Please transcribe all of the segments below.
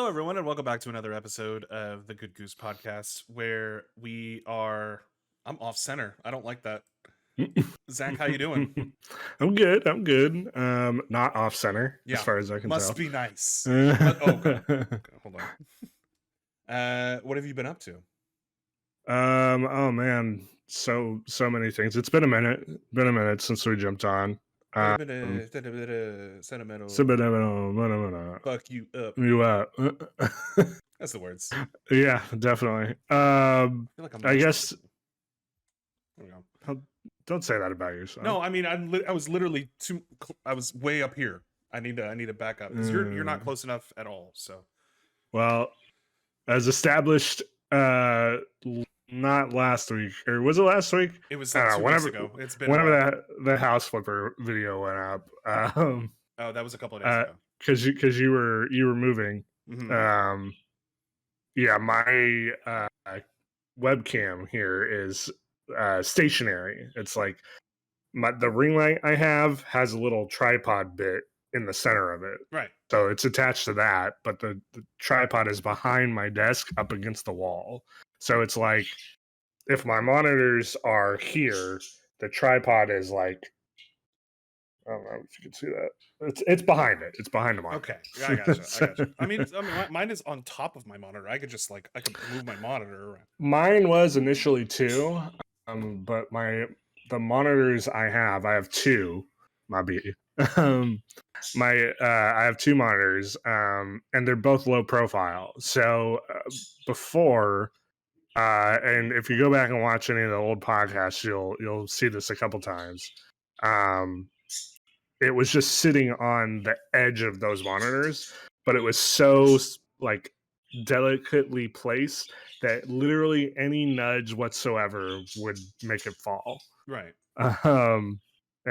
Hello, everyone, and welcome back to another episode of the Good Goose podcast, where we are. I'm off center. I don't like that. Zach, how you doing? I'm good. I'm good. Not off center as Yeah, far as I can must tell. be nice. Oh god. Okay, hold on. What have you been up to? Oh man, so many things. It's been a minute. Been a minute since we jumped on. Been a Um, bit of so sentimental. been a Fuck you up. you That's the words. Yeah, definitely. I feel like I'm I marching. guess There we go. don't say that about yourself. No, I mean I was literally too. I was way up here. I need to back up because you're not close enough at all. So Well, as established, not last week, or was it last week? it was I like don't know, 2 weeks ago. It's been a whenever while. the house flipper video went up, Oh, that was a couple of days ago. because you were moving, Mm-hmm. yeah, my webcam here is stationary. It's like the ring light I have has a little tripod bit in the center of it. Right. So it's attached to that, but the tripod is behind my desk up against the wall. So it's like if my monitors are here, the tripod is like, I don't know if you can see that. It's behind it. It's behind the monitor. Okay. I gotcha. I mean, mine is on top of my monitor. I could move my monitor around. Mine was initially two, but the monitors I have two. My B. I have two monitors, and they're both low profile. So before, and if you go back and watch any of the old podcasts, you'll see this a couple times. It was just sitting on the edge of those monitors, but it was so like delicately placed that literally any nudge whatsoever would make it fall. Right. And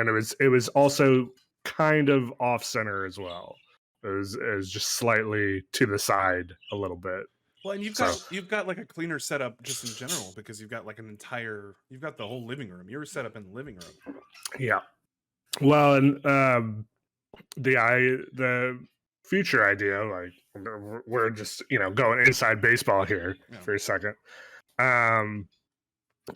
it was also kind of off center as well. It was just slightly to the side a little bit. Well, and you've got like a cleaner setup just in general because you've got like you've got the whole living room. You're set up in the living room. Yeah. Well, and the future idea, like we're just going inside baseball here for a second,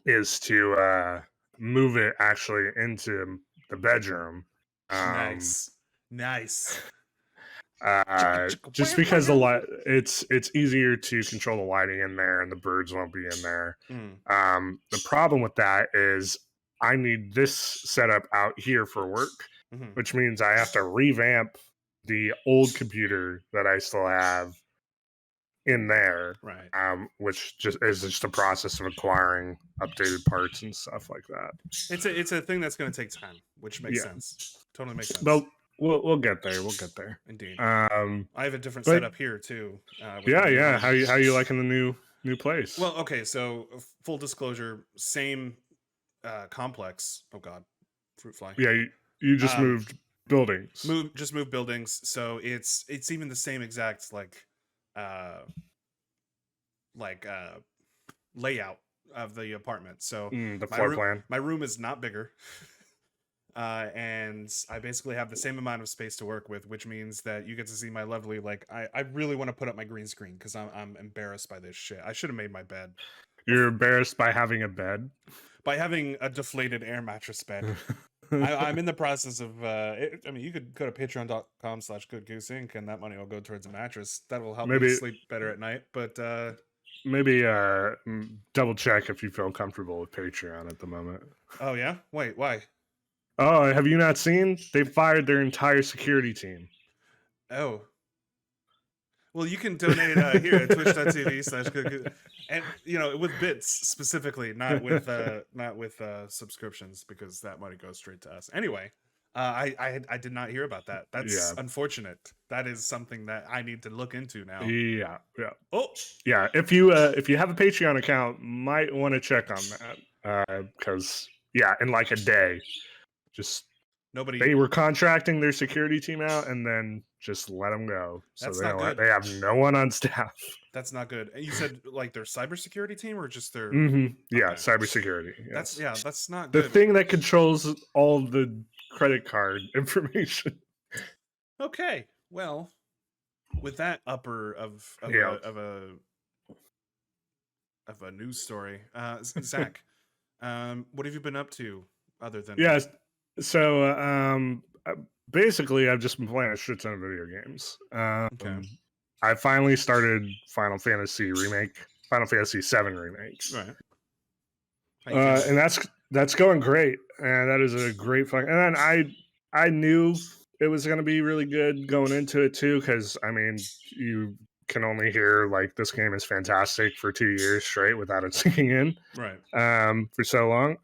is to move it actually into the bedroom. Nice. Just because the light, it's easier to control the lighting in there, and the birds won't be in there. The problem with that is I need this setup out here for work, which means I have to revamp the old computer that I still have in there, right? Which is just a process of acquiring updated parts and stuff like that. It's a thing that's going to take time, which makes sense. Totally makes sense. But we'll get there. We'll get there. Indeed. I have a different setup here too. Yeah. How you liking the new place? Well, okay. So full disclosure, same complex. Oh God, fruit fly. Yeah, you just moved buildings. Just moved buildings. So it's even the same exact layout of the apartment. So the floor plan. My room is not bigger. And I basically have the same amount of space to work with, which means that you get to see my lovely, I really want to put up my green screen because I'm embarrassed by this shit. I should have made my bed. You're embarrassed by having a bed? By having a deflated air mattress bed. I'm in the process of, you could go to patreon.com/goodgooseinc and that money will go towards a mattress. That will help me sleep better at night. But maybe double check if you feel comfortable with Patreon at the moment. Oh, yeah? Wait, why? Oh, have you not seen? They fired their entire security team. Oh. Well, you can donate here at twitch.tv/goodgoose. And, with bits specifically, not with subscriptions, because that money goes straight to us. Anyway, I did not hear about that. That's unfortunate. That is something that I need to look into now. Yeah. Oh, yeah. If you have a Patreon account, might want to check on that because in like a day, just they were contracting their security team out and then just let them go. So they have no one on staff. That's not good. And you said like their cybersecurity team or just their cybersecurity. Yes. That's not good. The thing that controls all the credit card information. Okay, well, with that upper Yeah. of a news story, Zach, what have you been up to other than? Yes. So basically, I've just been playing a shit ton of video games. Okay, I finally started Final Fantasy VII remake, right. How you feeling? and that's going great, and that is a great fun. And then I knew it was going to be really good going into it too, because I mean, you can only hear like this game is fantastic for 2 years straight without it sinking in Right. for so long.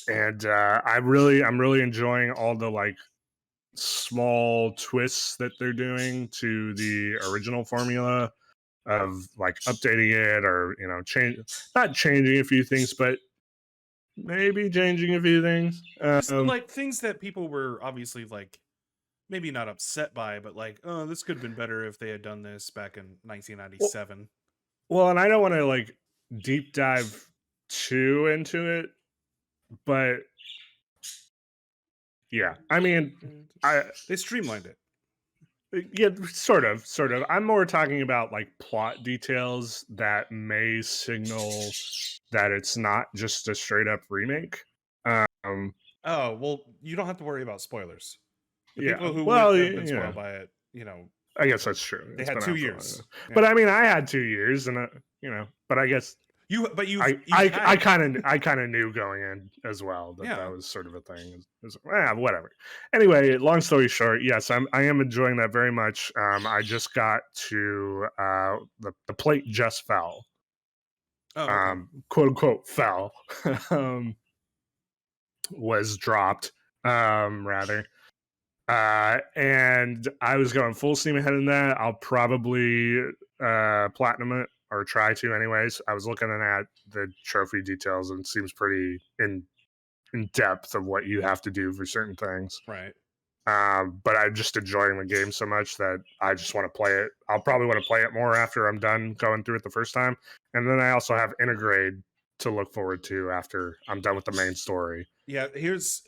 And I'm really enjoying all the like small twists that they're doing to the original formula of like updating it, or not changing a few things, but maybe changing a few things. Just like things that people were obviously like maybe not upset by, but like, oh, this could have been better if they had done this back in well, 1997. well, and I don't want to like deep dive too into it, but yeah, I mean, I They streamlined it. yeah, sort of. I'm more talking about like plot details that may signal that it's not just a straight up remake. Um, Oh well, you don't have to worry about spoilers. The yeah, people who would well, have been yeah, spoiled by it, you know, I guess that's true. they It's had been two out for a while, years. but Yeah, I mean, I had 2 years, and but I guess but you've had I kind of knew going in as well that that yeah. was sort of a thing. Whatever. Anyway, long story short, yes, I am enjoying that very much. I just got to the plate just fell, Oh okay. quote unquote fell, um, was dropped, rather. And I was going full steam ahead in that. I'll probably platinum it, or try to anyways. I was looking at the trophy details, and it seems pretty in depth of what you have to do for certain things. Right. But I'm just enjoying the game so much that I just want to play it. I'll probably want to play it more after I'm done going through it the first time. And then I also have Intergrade to look forward to after I'm done with the main story. Yeah. Here's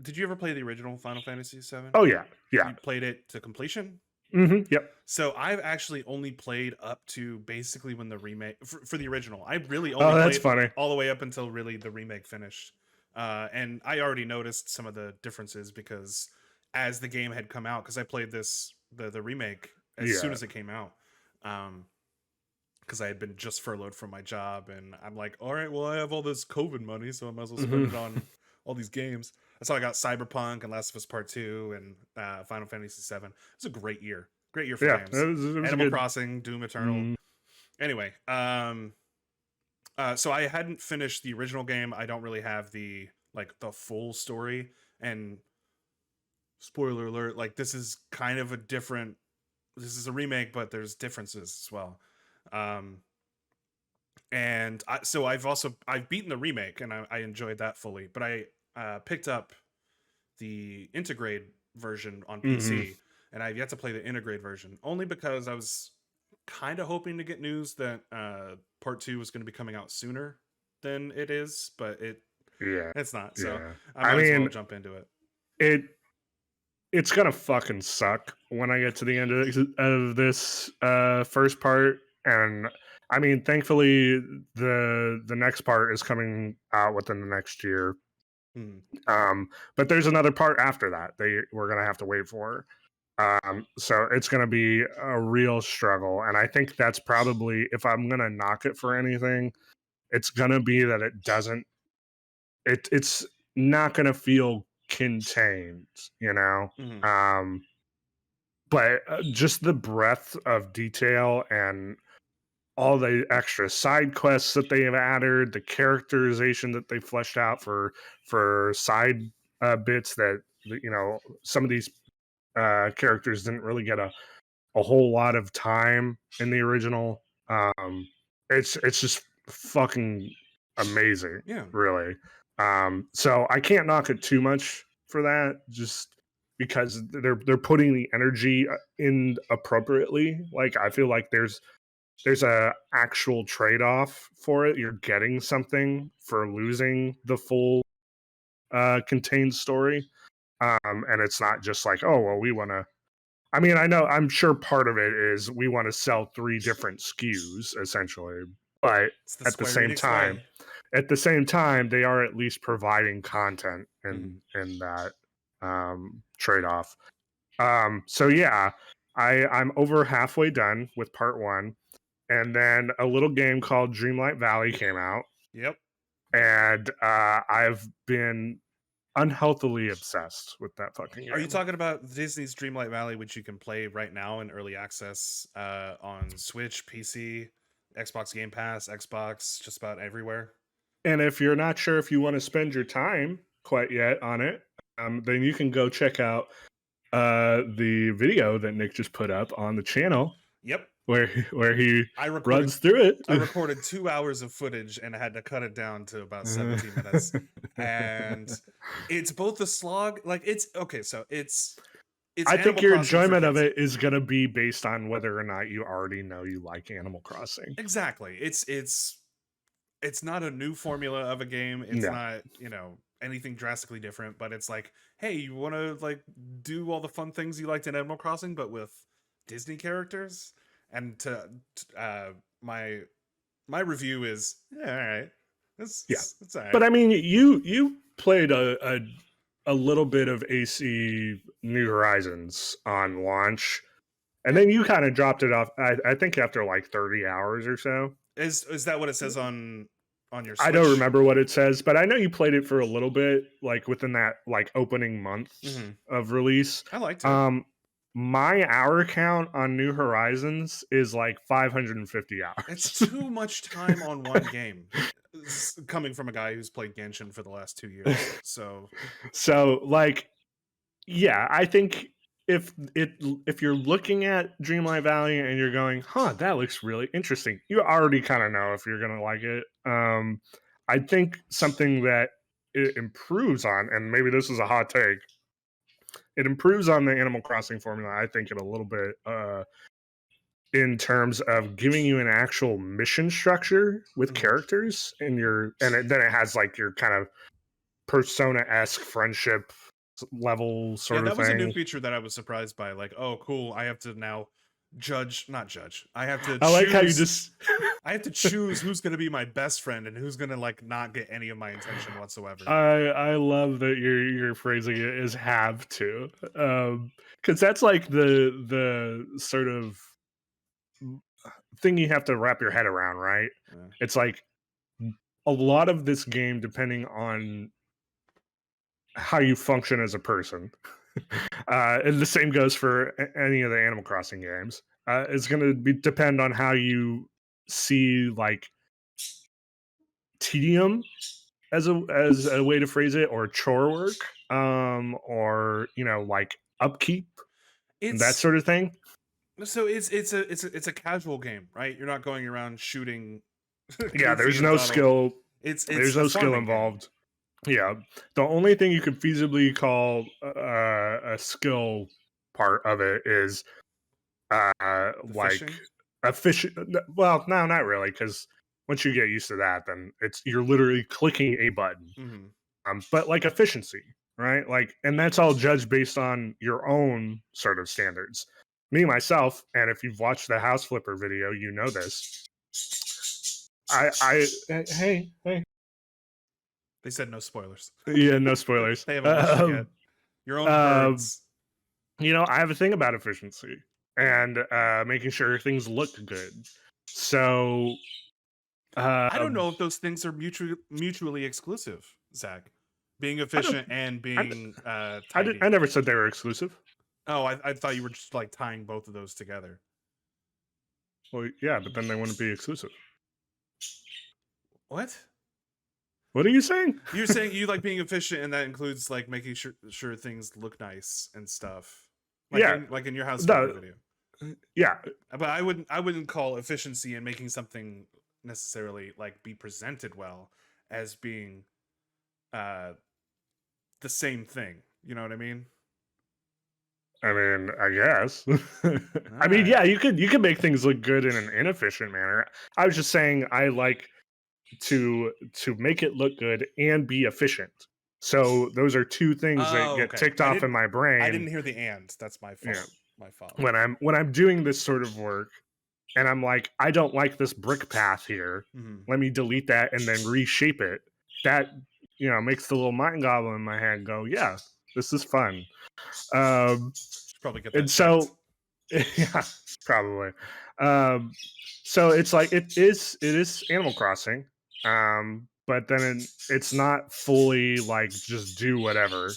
did you ever play the original Final Fantasy VII? Oh yeah, yeah. You played it to completion? Yep. So I've actually only played up to basically when the remake for the original. I really only Oh, that's played funny. all the way up until really the remake finished. And I already noticed some of the differences because as the game had come out, because I played the remake as soon Yeah. as it came out. Because I had been just furloughed from my job, and I'm like, all right, well, I have all this COVID money, so I might as well spend it on all these games. That's how I got Cyberpunk and Last of Us Part 2 and Final Fantasy 7. It's a great year. Great year for Yeah, games. it was Animal good. Crossing, Doom Eternal. Anyway, so I hadn't finished the original game. I don't really have the full story. And spoiler alert, like this is kind of a different. This is a remake, but there's differences as well. Um, so I've beaten the remake and I enjoyed that fully, but I picked up the Intergrade version on Mm-hmm. PC, and I've yet to play the Intergrade version only because I was kind of hoping to get news that Part 2 was going to be coming out sooner than it is, but Yeah, it's not. So yeah. I I might as well mean, jump into it. it it's gonna fucking suck when I get to the end of this first part, and I mean, thankfully the next part is coming out within the next year. Hmm. But there's another part after that we're gonna have to wait for. So it's gonna be a real struggle, and I think that's probably, if I'm gonna knock it for anything, it's gonna be that it doesn't. It's not gonna feel contained, you know. Mm-hmm. Um, but just the breadth of detail and all the extra side quests that they have added, the characterization that they fleshed out for side bits that some of these characters didn't really get a whole lot of time in the original. It's just fucking amazing, Yeah. really. So I can't knock it too much for that, just because they're putting the energy in appropriately. Like, I feel like there's a actual trade-off for it. You're getting something for losing the full contained story. And it's not just like, oh well, we want to I mean, I'm sure part of it is we want to sell 3 different SKUs essentially, but It's the at the Square same Enix time way. they are at least providing content Mhm. in that trade-off. So yeah, I'm over halfway done with part 1, and then a little game called Dreamlight Valley came out, Yep. and I've been unhealthily obsessed with that fucking Are you game. talking about Disney's Dreamlight Valley, which you can play right now in early access on Switch, PC, Xbox Game Pass, Xbox, just about everywhere? And if you're not sure if you want to spend your time quite yet on it, then you can go check out the video that Nick just put up on the channel Yep. where he I recorded runs through I it. recorded 2 hours of footage and I had to cut it down to about 17 minutes. And it's both a slog, like it's okay, so it's I think Animal your Crossing for enjoyment of kids. it is going to be based on whether or not you already know you like Animal Crossing. Exactly. It's not a new formula of a game. It's Yeah. not, anything drastically different, but it's like, hey, you want to like do all the fun things you liked in Animal Crossing but with Disney characters? And my my review is, yeah, all right. Yeah. It's all But right. I mean, you played a little bit of AC New Horizons on launch, and Yeah. then you kind of dropped it off. I think after like 30 hours or so. Is that what it says on your I don't Switch? remember what it says, but I know you played it for a little bit, like within that like opening month Hmm. of release. I liked it. Um, my hour count on New Horizons is like 550 It's hours. too much time on one game. Coming from a guy who's played Genshin for the last 2 years, so So like, yeah, I think if you're looking at Dreamlight Valley and you're going, huh, that looks really interesting, you already kind of know if you're gonna like it. I think something that it improves on, and maybe this is a hot take, it improves on the Animal Crossing formula, I think, in a little bit, in terms of giving you an actual mission structure with mhm. characters in your, then it has like your kind of persona-esque friendship level Yeah, sort of that was a new thing. feature that I was surprised by. Like, oh, cool! I have to now not judge. I have to I like how you choose. just I have to choose who's going to be my best friend and who's going to like not get any of my attention whatsoever. I love that you're phrasing it as have to, because that's like the sort of thing you have to wrap your head around, right? Yeah. It's like a lot of this game, depending on how you function as a person, and the same goes for any of the Animal Crossing games. It's going to be depend on how you see like tedium as a way to phrase it, or chore work, or like upkeep and that It's sort of thing. it's a casual game, right? You're not going around shooting Yeah, Goofy and Donald. It's there's a no skill farming game. involved. Yeah, the only thing you could feasibly call a skill part of it is The like fishing. a fish. Well, no, not really, because once you get used to that, then you're literally clicking a button. Hmm. But like efficiency, right? Like, and that's all judged based on your own sort of standards. Me myself, and if you've watched the house flipper video, you know this. Hey, They said no spoilers. yeah, no spoilers. They haven't watched it yet. Your own Um, birds. I have a thing about efficiency and making sure things look good. So, I don't um, know if those things are mutually exclusive, Zach. Being I don't. efficient and I, being I tidy. never said they were exclusive. Oh, I thought you were just like tying both of those together. Well, yeah, but then they wouldn't be exclusive. What? What are you saying? You're saying you like being efficient, and that includes like making sure things look nice and stuff, Yeah, like in your house flipper no, video. yeah, But I wouldn't call efficiency and making something necessarily like be presented well as being uh the same thing. You know what I mean? I mean, I guess. All I mean, right. yeah, you could make things look good in an inefficient manner. I was just saying I like to make it look good and be efficient. So those are two things that Oh, get okay. ticked I off in didn't. my I brain. didn't hear the and. That's my Yeah. fault. My father. when I'm doing this sort of work and I'm like, I don't like this brick path here. Mm-hmm. Let me delete that and then reshape it. That makes the little mind goblin in my head go, yeah, this is fun. Should probably get that And checked. so, yeah, probably. Um, so it's like it is Animal Crossing, but then it's not fully like just do whatever.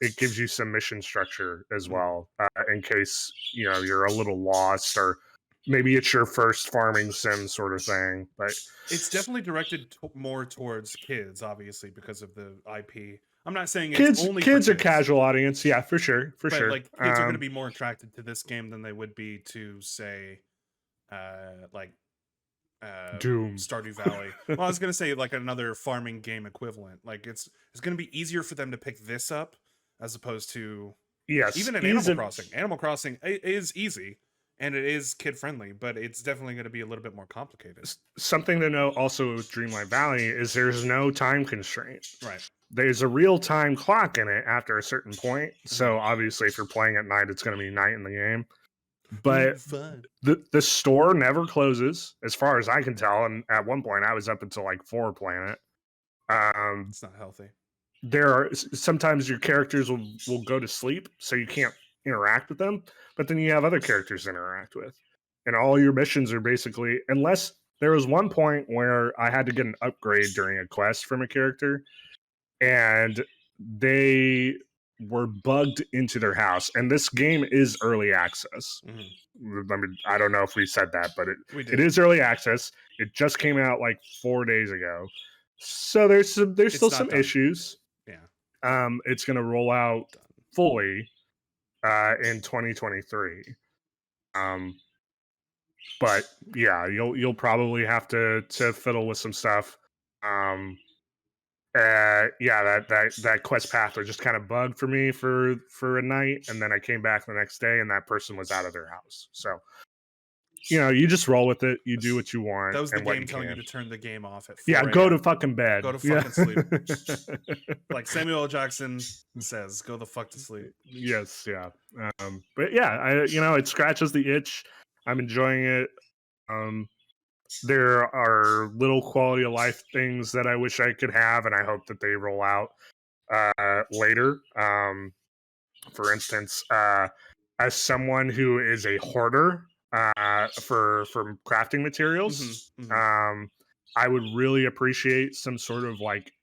It gives you some mission structure as Mm. well, in case you're a little lost, or maybe it's your first farming sim sort of thing. But It's definitely directed more towards kids, obviously, because of the IP. I'm not saying it's kids only for kids are kids, casual audience, yeah, for sure, for but sure. like kids are going to be more attracted to this game than they would be to, say, like uh Doom. Stardew Valley. Well, I was going to say like another farming game equivalent. Like it's going to be easier for them to pick this up as opposed to Yes, even in ease Animal of Crossing. Animal Crossing is easy and it is kid friendly, but it's definitely going to be a little bit more complicated. something to note also with Dreamlight Valley is there's no time constraint. Right. There's a real time clock in it after a certain point. Mm-hmm. So obviously, if you're playing at night, it's going to be night in the game. Ooh, But fun. the store never closes, as far as I can tell. And at one point, I was up until like 4 playing it. It's not healthy. There are sometimes your characters will go to sleep, so you can't interact with them. But then you have other characters to interact with, and all your missions are basically, unless there was one point where I had to get an upgrade during a quest from a character, and they were bugged into their house. And this game is early access. Mm-hmm. I mean, I don't know if we said that, but We it did. is early access. It just came out like 4 days ago, so there's It's still not some done. issues. Yeah. It's going to roll out Done. fully in 2023. But yeah, you'll probably have to fiddle with some stuff. Yeah, that quest path was just kind of bugged for me for a night, and then I came back the next day, and that person was out of their house. So you just roll with it. You do what you want That was the and what game you telling you can. to turn the game off at 4 Yeah, a.m. go to fucking bed. Go to Yeah. fucking sleep. Like Samuel L. Jackson says, go the fuck to sleep. Yes, yeah. But yeah, it scratches the itch. I'm enjoying it. There are little quality of life things that I wish I could have, and I hope that they roll out later. For instance, as someone who is a hoarder for crafting materials, Mm-hmm. Mm-hmm. I would really appreciate some sort of like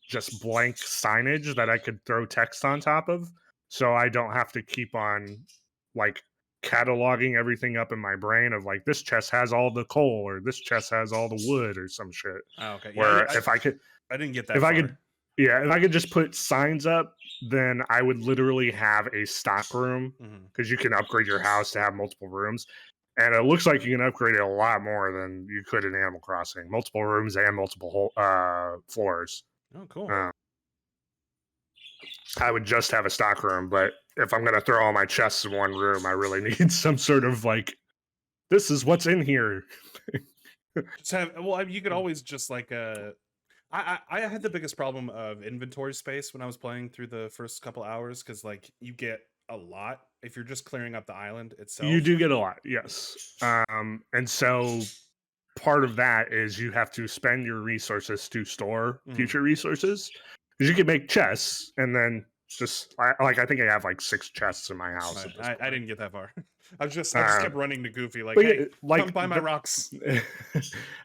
just blank signage that I could throw text on top of, so I don't have to keep on like cataloging everything up in my brain of like this chest has all the coal or this chest has all the wood or some shit. Oh, okay. Yeah, Where if I could, I didn't get that if far. I could, yeah, if I could just put signs up, then I would literally have a stock room, because you can upgrade your house to have multiple rooms. And it looks like you can upgrade it a lot more than you could in Animal Crossing. Multiple rooms and multiple floors. Oh, cool. I would just have a stock room, but if I'm going to throw all my chests in one room, I really need some sort of like, this is what's in here. So, you could always just like I had the biggest problem of inventory space when I was playing through the first couple hours, because like you get a lot if you're just clearing up the island itself. You do get a lot, yes. And so part of that is you have to spend your resources to store future resources, because you can make chests and then just I think I have like 6 chests in my house. Right. I didn't get that far. I just kept running to Goofy like, but hey, yeah, like come buy my rocks.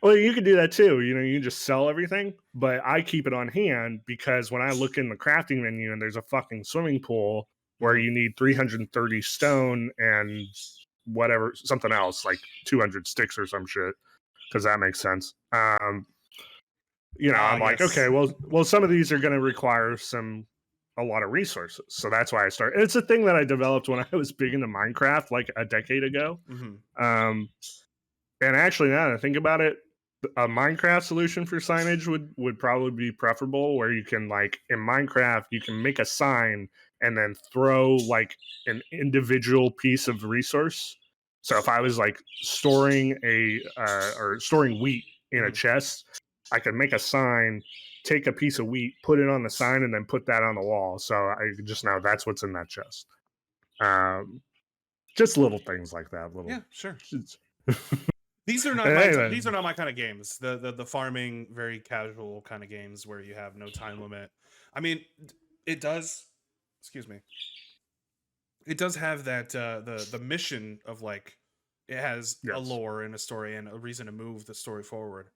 Well, you can do that too. You can just sell everything, but I keep it on hand because when I look in the crafting menu and there's a fucking swimming pool where you need 330 stone and whatever, something else like 200 sticks or some shit, because that makes sense. I'm like, yes. okay, well, some of these are going to require a lot of resources, so that's why I started. It's a thing that I developed when I was big into Minecraft like a decade ago. And actually, now that I think about it, a Minecraft solution for signage would probably be preferable, where you can, like, in Minecraft, you can make a sign and then throw like an individual piece of resource. So if I was like storing or storing wheat in a chest, I could make a sign, take a piece of wheat, put it on the sign, and then put that on the wall. So I just know that's what's in that chest. just little things like that. Little. Yeah, sure. Just- These are not anyway, these are not my kind of games. The farming, very casual kind of games where you have no time limit. I mean, it does. Excuse me. It does have that the mission of like it has a yes. lore and a story and a reason to move the story forward.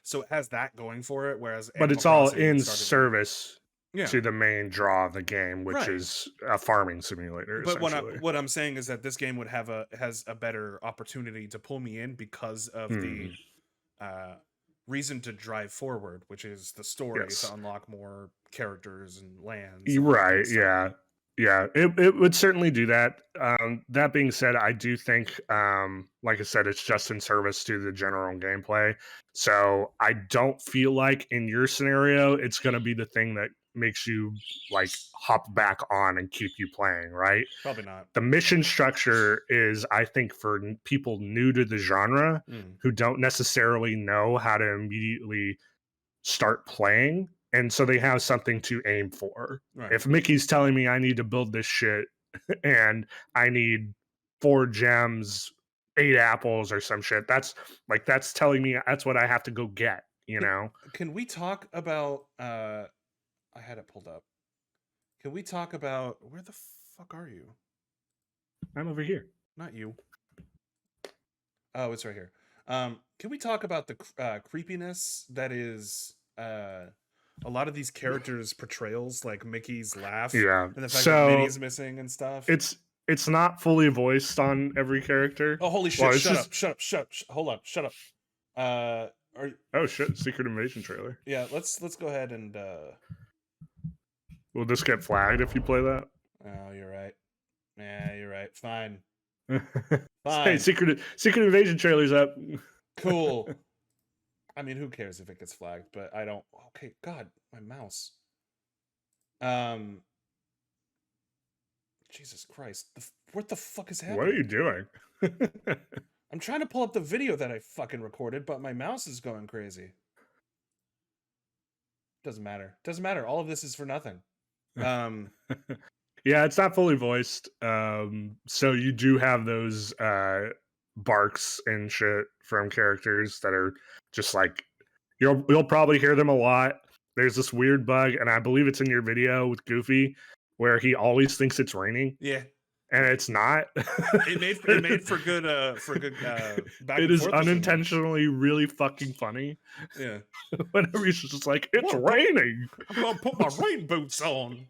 So it has that going for it. Whereas But Animal it's all Crossing in started to service yeah to the main draw of the game, which right. is a farming simulator, But essentially. what I'm saying is that this game would have has a better opportunity to pull me in because of the Hmm. uh, reason to drive forward, which is the story to Yes. unlock more characters and lands You're and all that kind right. of stuff. Yeah. Yeah. It would certainly do that. That being said, I do think, like I said, it's just in service to the general gameplay. So I don't feel like in your scenario, it's going to be the thing that makes you like hop back on and keep you playing, right? Probably not. The mission structure is, I think, for people new to the genre Mm, who don't necessarily know how to immediately start playing, and so they have something to aim for. right. If Mickey's telling me I need to build this shit and I need 4 gems, 8 apples or some shit, that's telling me that's what I have to go get, you Can, know? can we talk about? I had it pulled up. Can we talk about where the fuck are you? I'm over here. Not you. Oh, it's right here. Can we talk about the creepiness that is a lot of these characters' portrayals, like Mickey's laugh Yeah. and the fact that So Minnie's missing and stuff? it's not fully voiced on every character. Oh, holy Well, shit! it's Shut up! just Shut up! Shut up! Hold up! Shut up! Are oh shit, Secret Invasion trailer. yeah. Let's go ahead and. Will this get flagged if you play that? Oh, you're right. Yeah, you're right. Fine. Hey, Fine. Secret Invasion trailer's up. Cool. I mean, who cares if it gets flagged? But I don't. Okay, God, my mouse. Um, Jesus Christ, what the fuck is What are you happening? doing? I'm trying to pull up the video that I fucking recorded, but my mouse is going crazy. Doesn't matter. Doesn't matter. All of this is for nothing. Yeah, it's not fully voiced. So you do have those barks and shit from characters that are just like you'll probably hear them a lot. There's this weird bug, and I believe it's in your video with Goofy, where he always thinks it's raining, Yeah, and it's not. it made for good back It and is forth between them. unintentionally really fucking funny. Yeah. Whenever he's just like, it's Whoa, raining. I'm gonna put my rain boots on.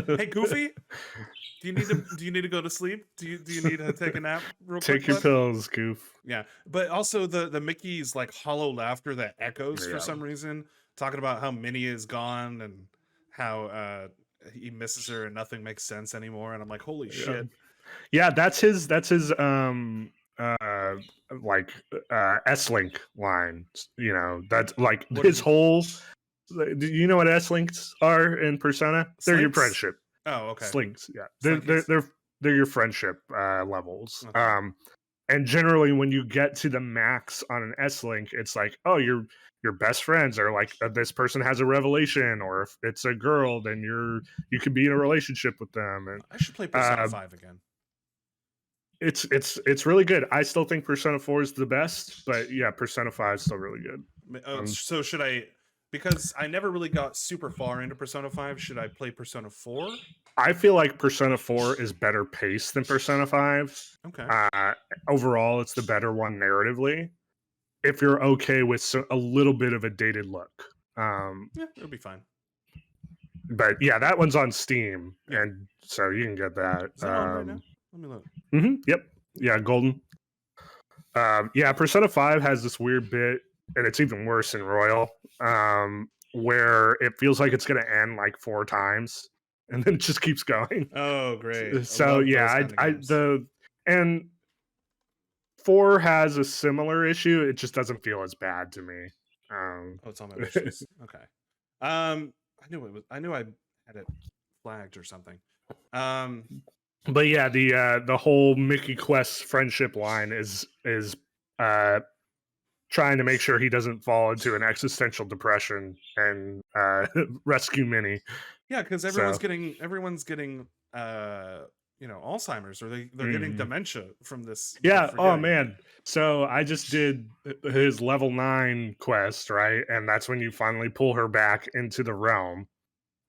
Hey, Goofy, do you need to go to sleep? Do you need to take a nap real quick? Take your Bud? pills, Goof. Yeah, but also the Mickey's like hollow laughter that echoes for Yeah. some reason, talking about how Minnie is gone and how he misses her and nothing makes sense anymore. And I'm like, holy shit. Yeah, that's his like S-Link line. You know, that's like What his is it? whole do you know what S-Links are in Persona? They're your Slinks? friendship. Oh, okay. Slinks, yeah. Slinkies? They're your friendship levels. Okay. And generally when you get to the max on an S-Link, it's like, oh, your best friends are like this person has a revelation, or if it's a girl, then you could be in a relationship with them. And I should play Persona 5 again. it's really good. I still think Persona 4 is the best, but yeah, Persona 5 is still really good. So should I, because I never really got super far into Persona 5, should I play Persona 4? I feel like Persona 4 is better paced than Persona 5. Okay. Overall, it's the better one narratively. If you're okay with a little bit of a dated look. Yeah, it'll be fine. But yeah, that one's on Steam, Yeah. and so you can get that. Is that on right now? Let me look. Yep. Yeah, golden. Yeah, Persona 5 has this weird bit, and it's even worse in Royal, where it feels like it's going to end like 4 times, and then it just keeps going. Oh, great. So yeah, and 4 has a similar issue. It just doesn't feel as bad to me. Oh, it's on my wish list. Okay. I knew I had it flagged or something. But yeah, the whole Mickey Quest friendship line is trying to make sure he doesn't fall into an existential depression and rescue Minnie. Yeah, because everyone's getting Alzheimer's, or they're getting dementia from this. Yeah. Oh Forgetting. man. So I just did his level 9 quest, right? And that's when you finally pull her back into the realm.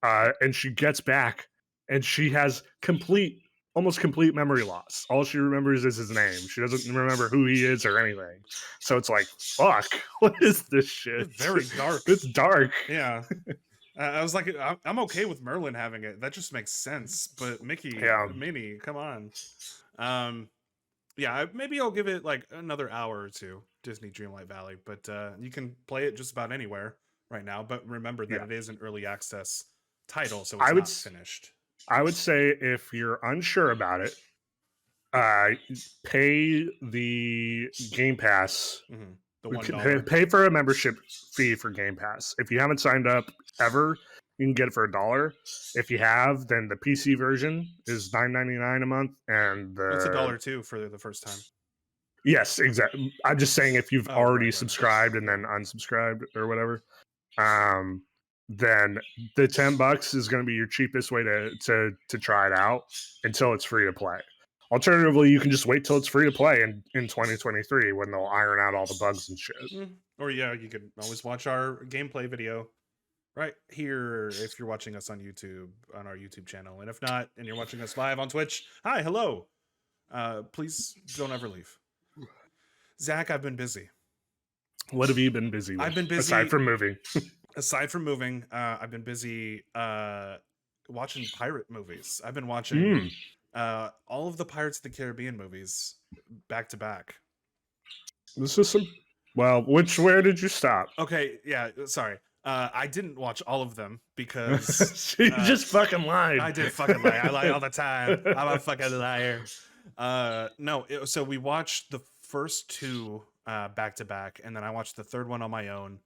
And she gets back and she has almost complete memory loss. All she remembers is his name. She doesn't remember who he is or anything. So it's like, fuck, what is this shit? It's very dark. It's dark. Yeah. I was like, I'm okay with Merlin having it. That just makes sense. But Minnie, come on. Yeah, maybe I'll give it like another hour or two, Disney Dreamlight Valley. But you can play it just about anywhere right now. But remember that it is an early access title, so it's not finished. I would say if you're unsure about it, pay the Game Pass. Mm-hmm. The $1. Pay for a membership fee for Game Pass. If you haven't signed up ever, you can get it for $1. If you have, then the PC version is $9.99 a month, and it's $1 too for the first time. Yes, exactly. I'm just saying if you've already subscribed and then unsubscribed or whatever, then the $10 is going to be your cheapest way to try it out until it's free to play. Alternatively, you can just wait till it's free to play in 2023 when they'll iron out all the bugs and shit. Or you can always watch our gameplay video right here if you're watching us on YouTube, on our YouTube channel. And if not, and you're watching us live on Twitch, hi, hello. Please don't ever leave. Zach, I've been busy. What have you been busy with? I've been busy. Aside from moving. I've been busy watching pirate movies. I've been watching all of the Pirates of the Caribbean movies back to back. This is where did you stop? Okay, yeah, sorry. I didn't watch all of them because you just fucking lied. I did fucking lie. I lie all the time. I'm a fucking liar. So we watched the first two back to back, and then I watched the third one on my own.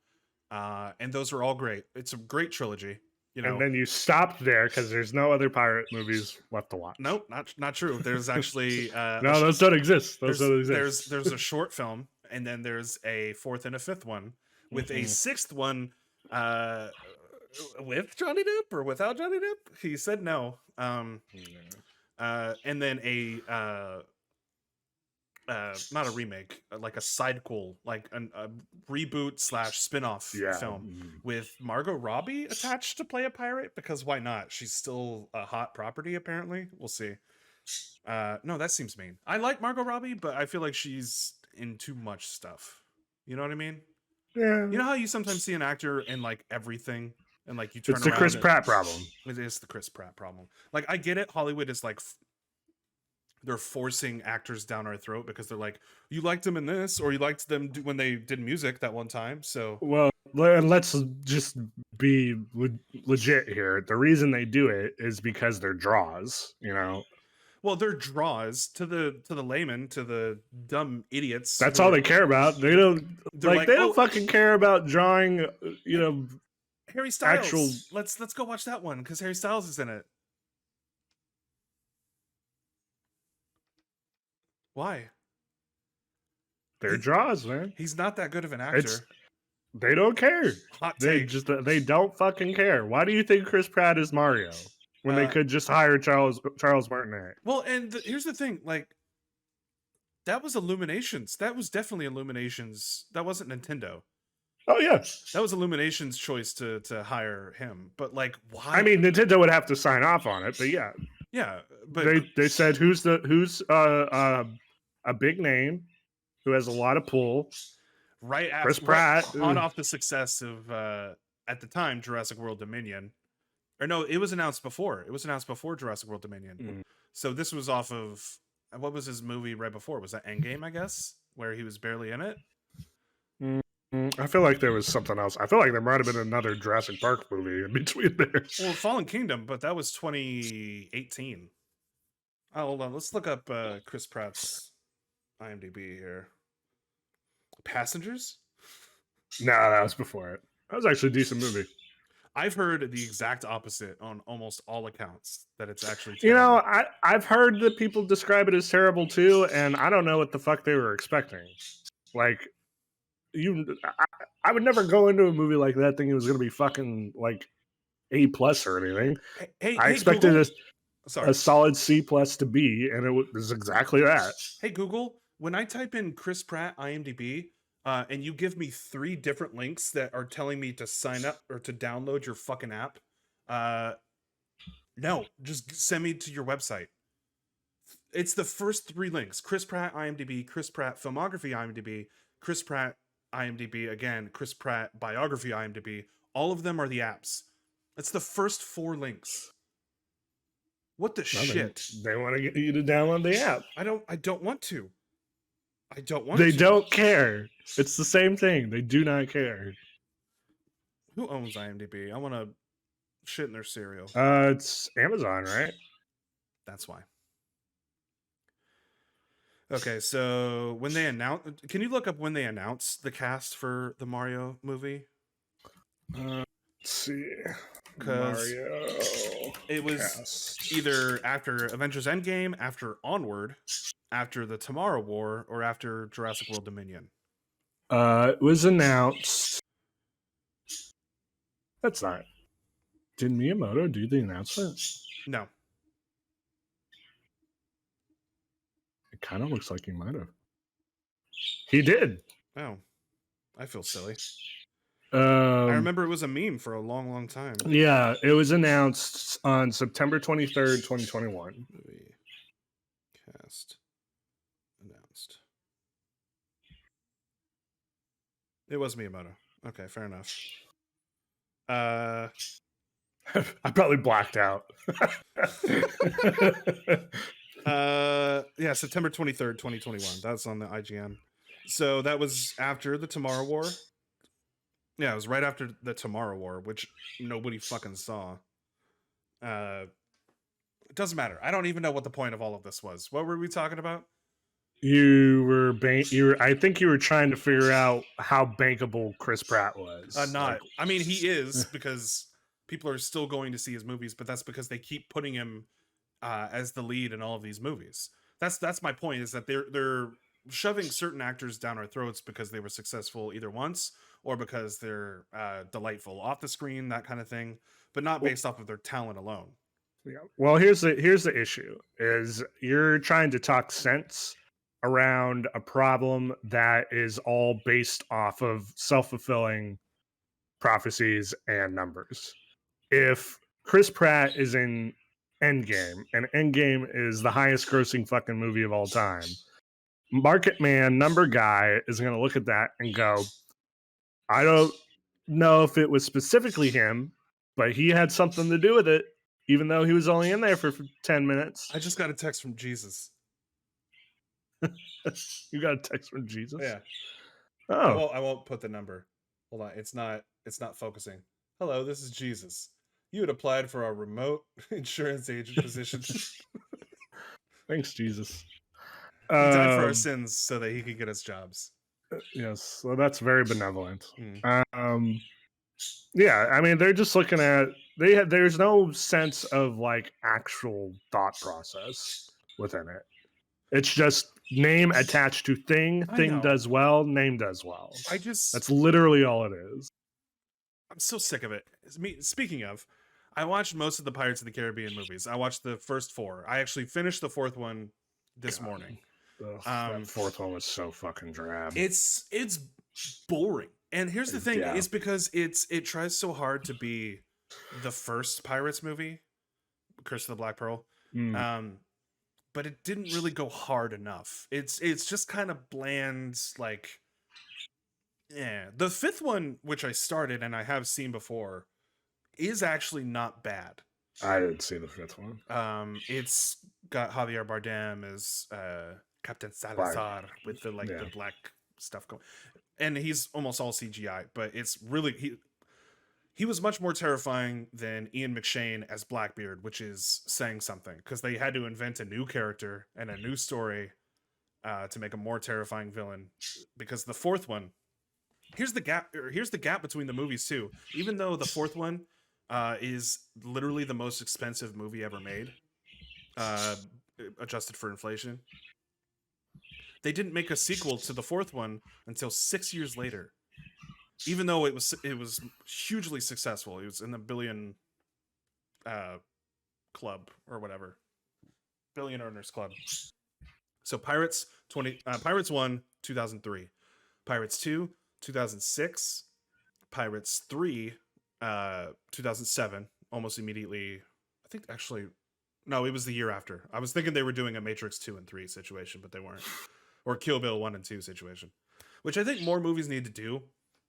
And those were all great. It's a great trilogy. And then you stopped there because there's no other pirate movies left to watch. Nope, not true. There's actually no, those don't exist. Those don't exist. There's a short film, and then there's a fourth and a fifth one, with a sixth one with Johnny Depp or without Johnny Depp. He said no. And then a not a remake, like a sidequel, like a reboot / spinoff film with Margot Robbie attached to play a pirate, because why not? She's still a hot property, apparently. We'll see. No, that seems mean. I like Margot Robbie, but I feel like she's in too much stuff. You know what I mean? Yeah. You know how you sometimes see an actor in like everything, and like you turn it's around. The Chris Pratt problem. It is the Chris Pratt problem. Like, I get it. Hollywood is like they're forcing actors down our throat because they're like, you liked them in this, or you liked them when they did music that one time. So, well, let's just be legit here. The reason they do it is because they're draws, Well, they're draws to the layman, to the dumb idiots. That's all they care about. They don't they don't fucking care about drawing, Harry Styles. Let's go watch that one because Harry Styles is in it. Why? They're draws, man. He's not that good of an actor. They don't care. Hot take. They don't fucking care. Why do you think Chris Pratt is Mario when they could just hire Charles Martinet? Well, and here's the thing, like, that was Illuminations. That was definitely Illuminations. That wasn't Nintendo. Oh yeah, that was Illuminations' choice to hire him. But like, why? I mean, Nintendo would have to sign off on it, but yeah. Yeah, but they said who's a big name who has a lot of pull. Right after Chris Pratt, hot off the success of at the time Jurassic World Dominion, or no, it was announced before. It was announced before Jurassic World Dominion. So this was off of what was his movie right before? Was that Endgame? I guess, where he was barely in it. I feel like there was something else. I feel like there might have been another Jurassic Park movie in between there. Well, Fallen Kingdom, but that was 2018. Oh, hold on. Let's look up Chris Pratt's IMDb here. Passengers? No, that was before it. That was actually a decent movie. I've heard the exact opposite on almost all accounts, that it's actually terrible. I've heard that people describe it as terrible too, and I don't know what the fuck they were expecting. Like, I would never go into a movie like that thinking it was going to be fucking like A+ or anything. Hey, I expected this. Sorry. a solid C plus to B, and it was exactly that. Hey Google, when I type in Chris Pratt IMDb, and you give me 3 different links that are telling me to sign up or to download your fucking app, uh, no, just send me to your website. It's the first 3 links: Chris Pratt IMDb, Chris Pratt filmography IMDb, Chris Pratt IMDb again, Chris Pratt biography IMDb. All of them are the apps. It's the first 4 links. What the shit? They want to get you to download the app. I don't want to. I don't want They to. don't care. It's the same thing. They do not care. Who owns IMDb? I want to shit in their cereal. It's Amazon, right? That's why. Okay, so when they announce, can you look up when they announced the cast for the Mario movie? Let's see. Because Mario. it was cast. either after Avengers Endgame, after Onward, after the Tomorrow War, or after Jurassic World Dominion. It was announced. That's not. Did Miyamoto do the announcement? No. It kind of looks like he might have. He did. Oh, I feel silly. I remember it was a meme for a long, long time. Yeah, it was announced on September 23rd, 2021. Movie cast announced. It was Miyamoto. Okay, fair enough. I probably blacked out. Yeah, September 23rd, 2021. That's on the IGN. So that was after the Tomorrow War. Yeah, it was right after the Tomorrow War, which nobody fucking saw. It doesn't matter. I don't even know what the point of all of this was. What were we talking about? I think you were trying to figure out how bankable Chris Pratt was. I mean, he is, because people are still going to see his movies, but that's because they keep putting him as the lead in all of these movies. That's my point, is that they're shoving certain actors down our throats because they were successful either once or because they're delightful off the screen, that kind of thing, but not based off of their talent alone. Yeah. Well, here's the issue: is you're trying to talk sense around a problem that is all based off of self-fulfilling prophecies and numbers. If Chris Pratt is in Endgame, and Endgame is the highest grossing fucking movie of all time, market man number guy is going to look at that and go, I don't know if it was specifically him, but he had something to do with it, even though he was only in there for 10 minutes. I just got a text from Jesus. You got a text from Jesus? Yeah. Oh. I won't put the number. Hold on. It's not focusing. Hello, this is Jesus. You had applied for our remote insurance agent position. Thanks, Jesus. He died for our sins so that he could get us jobs. Yes, so that's very benevolent. Yeah, I mean, they're just looking at there's no sense of like actual thought process within it. It's just name attached to thing does well, name does well. That's literally all it is. I'm so sick of it. Speaking of, I watched most of the Pirates of the Caribbean movies. I watched the first 4. I actually finished the 4th one this morning. That 4th one was so fucking drab. It's boring. And here's the thing, is because it tries so hard to be the first Pirates movie, Curse of the Black Pearl. But it didn't really go hard enough. It's just kind of bland, like, yeah. The 5th one, which I started and I have seen before, is actually not bad. I didn't see the 5th one. It's got Javier Bardem as Captain Salazar with the the black stuff going, and he's almost all CGI, but it's really he was much more terrifying than Ian McShane as Blackbeard, which is saying something, because they had to invent a new character and a new story to make a more terrifying villain. Because the 4th one, here's the gap between the movies too. Even though the 4th one is literally the most expensive movie ever made, adjusted for inflation, they didn't make a sequel to the 4th one until 6 years later. Even though it was hugely successful. It was in the billion club or whatever. Billion Earners Club. So Pirates 1 2003, Pirates 2 2006, Pirates 3 2007, almost immediately. I think actually no, it was the year after. I was thinking they were doing a Matrix 2 and 3 situation, but they weren't. Or Kill Bill 1 and 2 situation, which I think more movies need to do.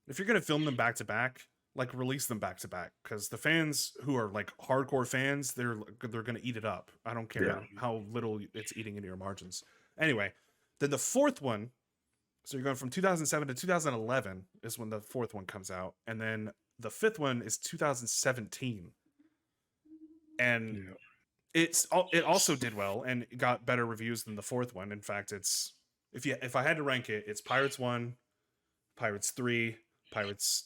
If you're going to film them back to back, like release them back to back, because the fans who are like hardcore fans, they're going to eat it up. I don't care how little it's eating into your margins. Anyway, then the fourth one, so you're going from 2007 to 2011 is when the fourth one comes out, and then the fifth one is 2017, and it also did well and got better reviews than the fourth one. In fact, it's if I had to rank it, it's Pirates 1, Pirates 3, Pirates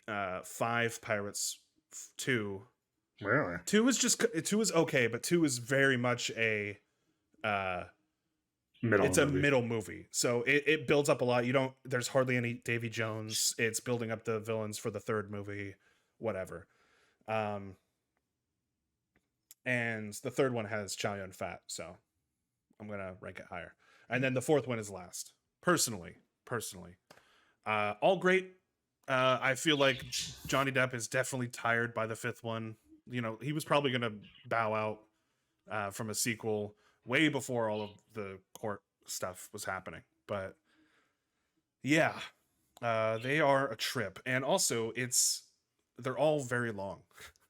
5, Pirates 2. Really? 2 is okay, but 2 is very much a middle movie. So it builds up a lot. There's hardly any Davy Jones. It's building up the villains for the third movie, whatever. And the third one has Chow Yun Fat, so I'm gonna rank it higher. And then the fourth one is last. Personally. All great. I feel like Johnny Depp is definitely tired by the fifth one. He was probably gonna bow out from a sequel way before all of the court stuff was happening. But yeah, they are a trip. And also they're all very long.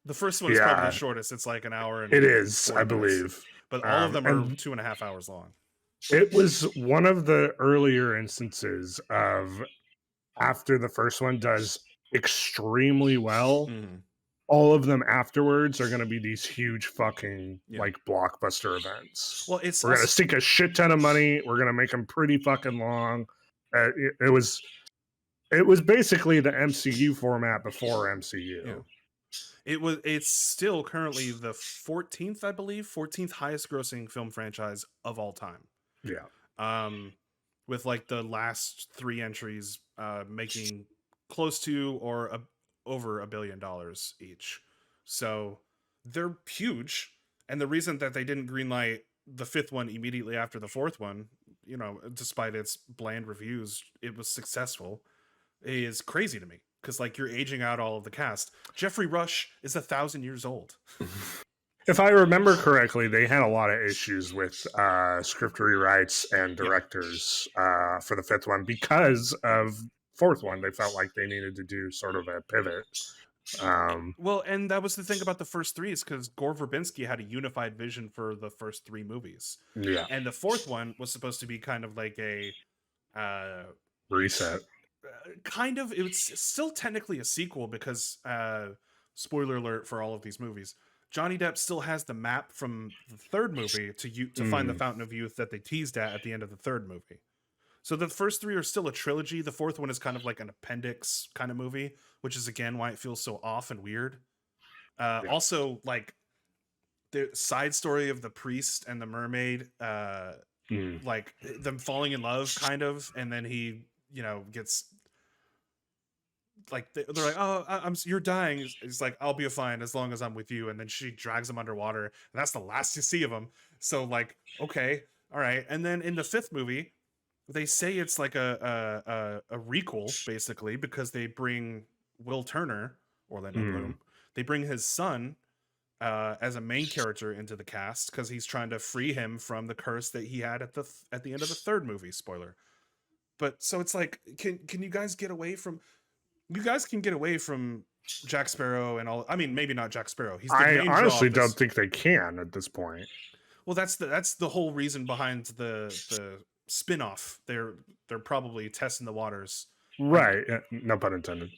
The first one is probably the shortest. It's like an hour. And it is, I believe. Minutes. But all of them are 2.5 hours long. It was one of the earlier instances of after the first one does extremely well, all of them afterwards are going to be these huge fucking like blockbuster events. Well, we're going to sink a shit ton of money. We're going to make them pretty fucking long. It was basically the MCU format before MCU. Yeah. It's still currently the 14th, I believe, 14th highest grossing film franchise of all time. Yeah. With like the last 3 entries making close to or over $1 billion each. So they're huge. And the reason that they didn't greenlight the fifth one immediately after the fourth one, despite its bland reviews, it was successful, is crazy to me. Because like you're aging out all of the cast. Jeffrey Rush is 1,000 years old. If I remember correctly, they had a lot of issues with script rewrites and directors for the fifth one because of fourth one. They felt like they needed to do sort of a pivot. Well, and that was the thing about the first 3 is because Gore Verbinski had a unified vision for the first 3 movies. Yeah. And the fourth one was supposed to be kind of like a reset. Kind of. It was still technically a sequel because spoiler alert for all of these movies, Johnny Depp still has the map from the third movie to find the Fountain of Youth that they teased at the end of the third movie. So the first 3 are still a trilogy. The fourth one is kind of like an appendix kind of movie, which is again why it feels so off and weird. Also, like the side story of the priest and the mermaid, like them falling in love, kind of, and then he, gets like they're like, oh, you're dying. He's like, I'll be fine as long as I'm with you. And then she drags him underwater, and that's the last you see of him. So like, okay, all right. And then in the fifth movie, they say it's like a requel basically because they bring Will Turner, Orlando Bloom. They bring his son as a main character into the cast because he's trying to free him from the curse that he had at the end of the third movie. Spoiler. But so it's like, can you guys get away from? You guys can get away from Jack Sparrow and all. I mean, maybe not Jack Sparrow. I honestly don't think they can at this point. Well, that's the whole reason behind the spin-off. They're probably testing the waters. Right. No pun intended.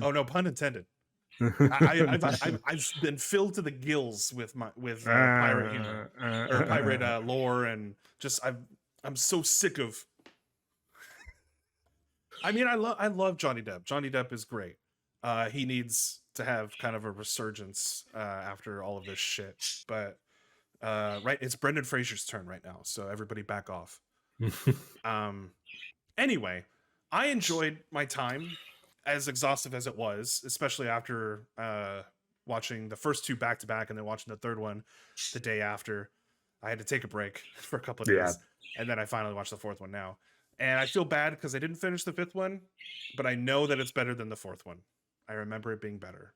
Oh, no pun intended. I've been filled to the gills with pirate humor or pirate lore, and just I'm so sick of. I mean, I love Johnny Depp. Johnny Depp is great. He needs to have kind of a resurgence after all of this shit. But right, it's Brendan Fraser's turn right now, so everybody back off. Anyway, I enjoyed my time, as exhaustive as it was, especially after watching the first 2 back to back and then watching the third one the day after. I had to take a break for a couple of Yeah. days, and then I finally watched the fourth one now. And I feel bad because I didn't finish the fifth one, but I know that it's better than the fourth one. I remember it being better.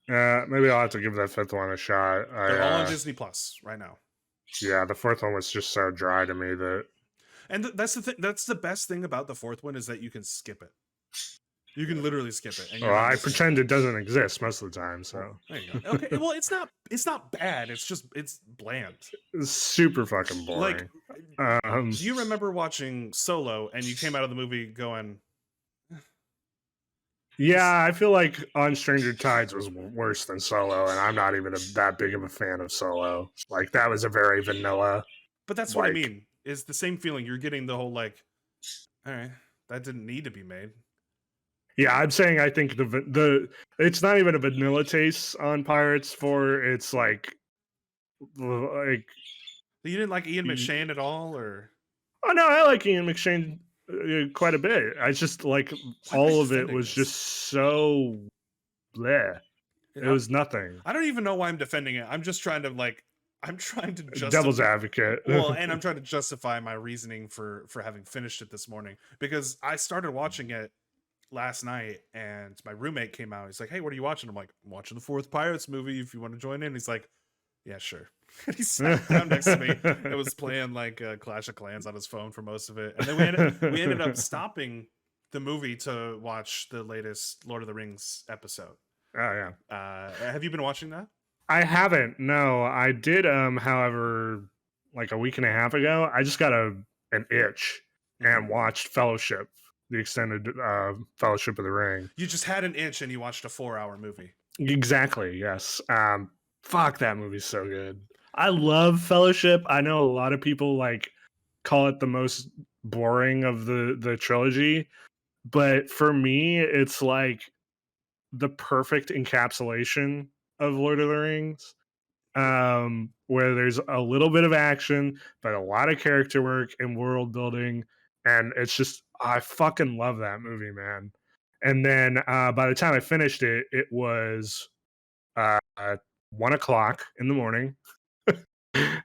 Maybe I'll have to give that fifth one a shot. They're all on Disney Plus right now. Yeah, the fourth one was just so dry to me that. And that's the thing. That's the best thing about the fourth one is that you can skip it. You can literally skip it, and you're Well, not I missing pretend anything. it doesn't exist most of the time, Well, so there you go. Okay, well, it's not bad. It's just it's bland. it's super fucking Like, boring. do you remember watching Solo and you came out of the movie going, Yeah, I feel like On Stranger Tides was worse than Solo, and I'm not even that big of a fan of Solo. Like that was a very vanilla. but that's what I Like, mean. Is the same feeling. You're getting the whole like, all right, that didn't need to be made. yeah, I'm saying I think the it's not even a vanilla taste on Pirates 4. It's like You didn't like Ian McShane at all, or oh no, I like Ian McShane quite a bit. I just like why am I all of it defending was this? just so bleh. It was nothing. I don't even know why I'm defending it. I'm just trying to like, I'm trying to Devil's justify. advocate. Well, and I'm trying to justify my reasoning for having finished it this morning because I started watching it last night and my roommate came out. He's like, "Hey, what are you watching?" I'm like, "I'm watching the fourth Pirates movie. If you want to join in." He's like, "Yeah, sure." And he sat down next to me. It was playing like Clash of Clans on his phone for most of it, and then we ended up stopping the movie to watch the latest Lord of the Rings episode. Oh yeah. Have you been watching that? I haven't. No, I did. However, like a week and a half ago, I just got an itch and watched Fellowship, the extended Fellowship of the Ring. You just had an itch and you watched a 4-hour movie. Exactly. Yes. Fuck, that movie's so good. I love Fellowship. I know a lot of people like call it the most boring of the trilogy, but for me, it's like the perfect encapsulation of Lord of the Rings. Where there's a little bit of action, but a lot of character work and world building, and it's just I fucking love that movie, man. And then by the time I finished it, it was uh, 1 o'clock in the morning,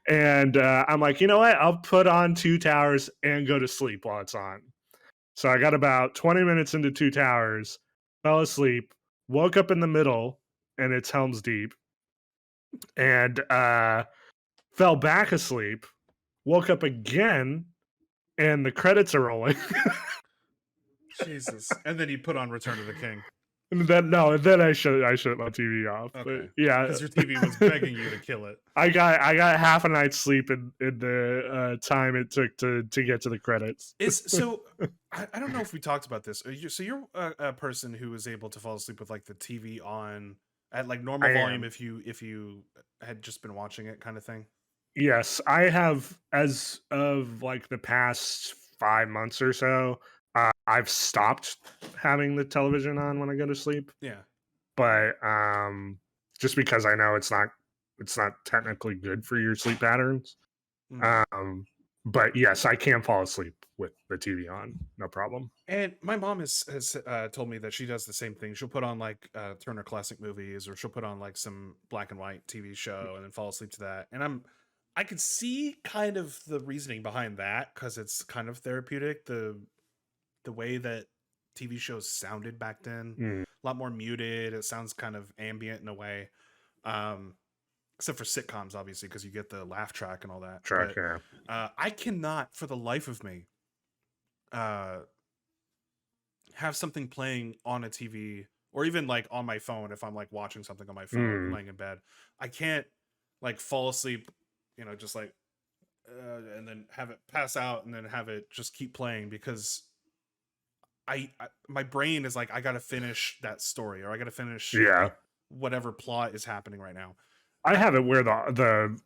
and I'm like, you know what? I'll put on Two Towers and go to sleep while it's on. So I got about 20 minutes into Two Towers, fell asleep, woke up in the middle, and it's Helm's Deep, and fell back asleep, woke up again, and the credits are rolling. Jesus. And then you put on Return of the King. And then I shut my TV off. Okay. But yeah, because your TV was begging you to kill it. I got half a night's sleep in the time it took to get to the credits. I don't know if we talked about this. You're a person who is able to fall asleep with like the TV on at like normal volume if you had just been watching it, kind of thing. Yes, I have, as of like the past 5 months or so. I've stopped having the television on when I go to sleep. Yeah. But just because I know it's not technically good for your sleep patterns. But yes, I can fall asleep with the TV on, no problem. And my mom has told me that she does the same thing. She'll put on like Turner Classic Movies, or she'll put on like some black and white TV show and then fall asleep to that. And I could see kind of the reasoning behind that because it's kind of therapeutic. The way that TV shows sounded back then, a lot more muted. It sounds kind of ambient in a way, except for sitcoms, obviously, because you get the laugh track and all that. I cannot, for the life of me, have something playing on a TV or even like on my phone if I'm like watching something on my phone laying in bed. I can't like fall asleep, just like and then have it pass out and then have it just keep playing because my brain is like, I gotta finish that story, or I gotta finish whatever plot is happening right now. I have it where the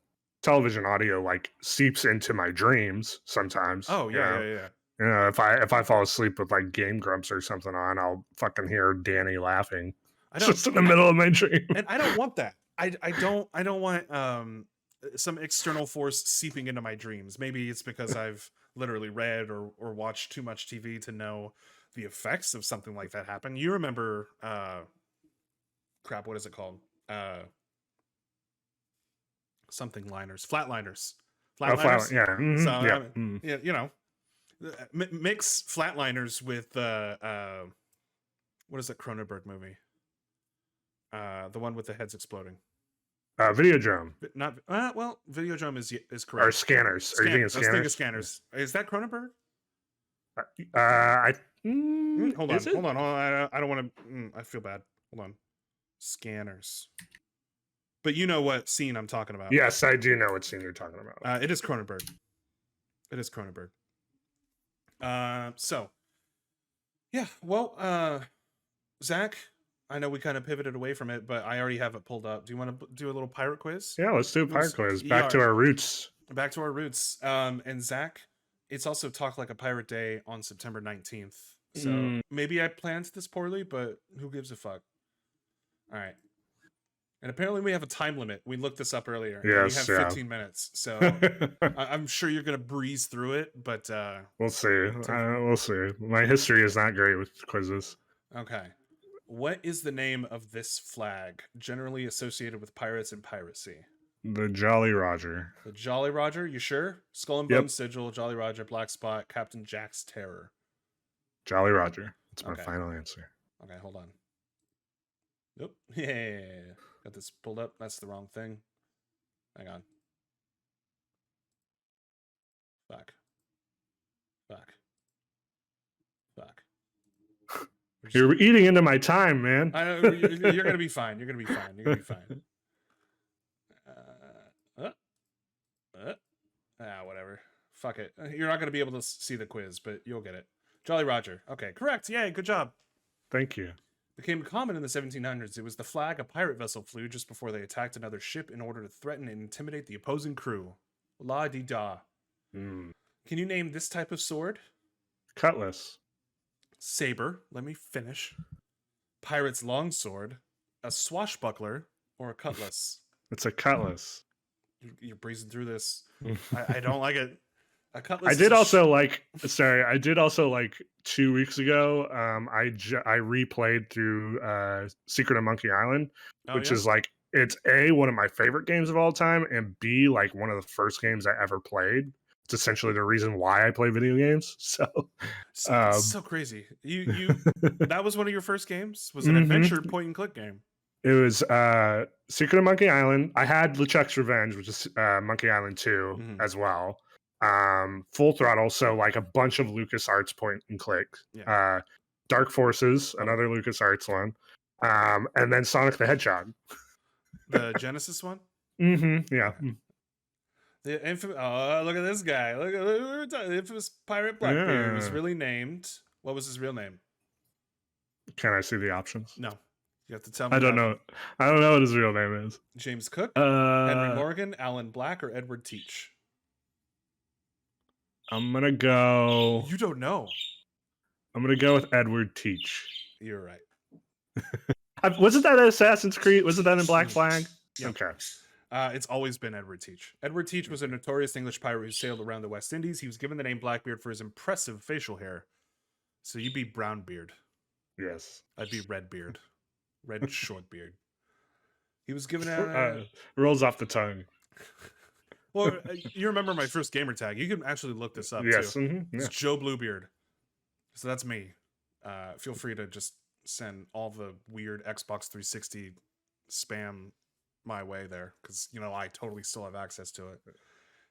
television audio like seeps into my dreams sometimes. Oh yeah. If I fall asleep with like Game Grumps or something on, I'll fucking hear Danny laughing just in the middle of my dream. And I don't want that. I don't want some external force seeping into my dreams. Maybe it's because I've literally read or watched too much TV to know the effects of something like that happen. You remember what is it called? something liners, flatliners, Oh, flatliners. yeah, So yeah. yeah, you know, mix flatliners with what is that Cronenberg movie? The one with the heads exploding. Videodrome. Not well, Videodrome is correct. Or Scanners. Are you thinking Scanners. I was thinking Scanners? Scanners. Is that Cronenberg? Hold on. I don't want to. I feel bad. Hold on. Scanners. But you know what scene I'm talking about. Yes, I do know what scene you're talking about. It is Cronenberg. It is Cronenberg. So, yeah. Well, Zach, I know we kind of pivoted away from it, but I already have it pulled up. Do you want to do a little pirate quiz? Yeah, let's do a pirate quiz. Back to our roots. Back to our roots. And Zach, it's also Talk Like a Pirate Day on September 19th. So maybe I planned this poorly, but who gives a fuck? All right. And apparently we have a time limit. We looked this up earlier. Yes, we have 15 minutes. So I'm sure you're going to breeze through it, but... we'll see. We'll see. My history is not great with quizzes. Okay. What is the name of this flag, generally associated with pirates and piracy? The Jolly Roger. The Jolly Roger, you sure? Skull and Bones Sigil, Jolly Roger, Black Spot, Captain Jack's Terror. Jolly Roger. That's my final answer. Okay, hold on. Nope. Yeah. Got this pulled up. That's the wrong thing. Hang on. Fuck. You're eating into my time, man. I know, you're gonna be fine. You're gonna be fine. Whatever. Fuck it. You're not gonna be able to see the quiz, but you'll get it. Jolly Roger. Okay, correct. Yay, good job. Thank you. Became common in the 1700s. It was the flag a pirate vessel flew just before they attacked another ship in order to threaten and intimidate the opposing crew. La-di-da. Can you name this type of sword? Cutlass. Saber. Let me finish. Pirate's longsword. A swashbuckler. Or a cutlass. It's a cutlass. You're breezing through this. I don't like it. A cutlass. I did also like 2 weeks ago. I replayed through Secret of Monkey Island, which is like, it's A, one of my favorite games of all time, and B, like one of the first games I ever played. It's essentially the reason why I play video games. So it's so crazy. You that was one of your first games? Was an adventure point and click game? It was Secret of Monkey Island. I had LeChuck's Revenge, which is Monkey Island 2 as well. Full Throttle, so like a bunch of LucasArts point and click. Dark Forces, another LucasArts one. And then Sonic the Hedgehog. The Genesis one? Yeah. The infamous, look at this guy. Look at the infamous Pirate Blackbeard was really named. What was his real name? Can I see the options? No. You have to tell me. I don't know. I don't know what his real name is. James Cook, Henry Morgan, Alan Black, or Edward Teach? I'm going to go... You don't know. I'm going to go with Edward Teach. You're right. Wasn't that Assassin's Creed? Wasn't that in Black Flag? Yeah. Okay. It's always been Edward Teach. Edward Teach was a notorious English pirate who sailed around the West Indies. He was given the name Blackbeard for his impressive facial hair. So you'd be Brownbeard. Yes. I'd be Redbeard. Red short beard. He was given a... rolls off the tongue. Well, you remember my first gamer tag. You can actually look this up, yes. too. It's Joe Bluebeard. So that's me. Feel free to just send all the weird Xbox 360 spam my way there, because I totally still have access to it.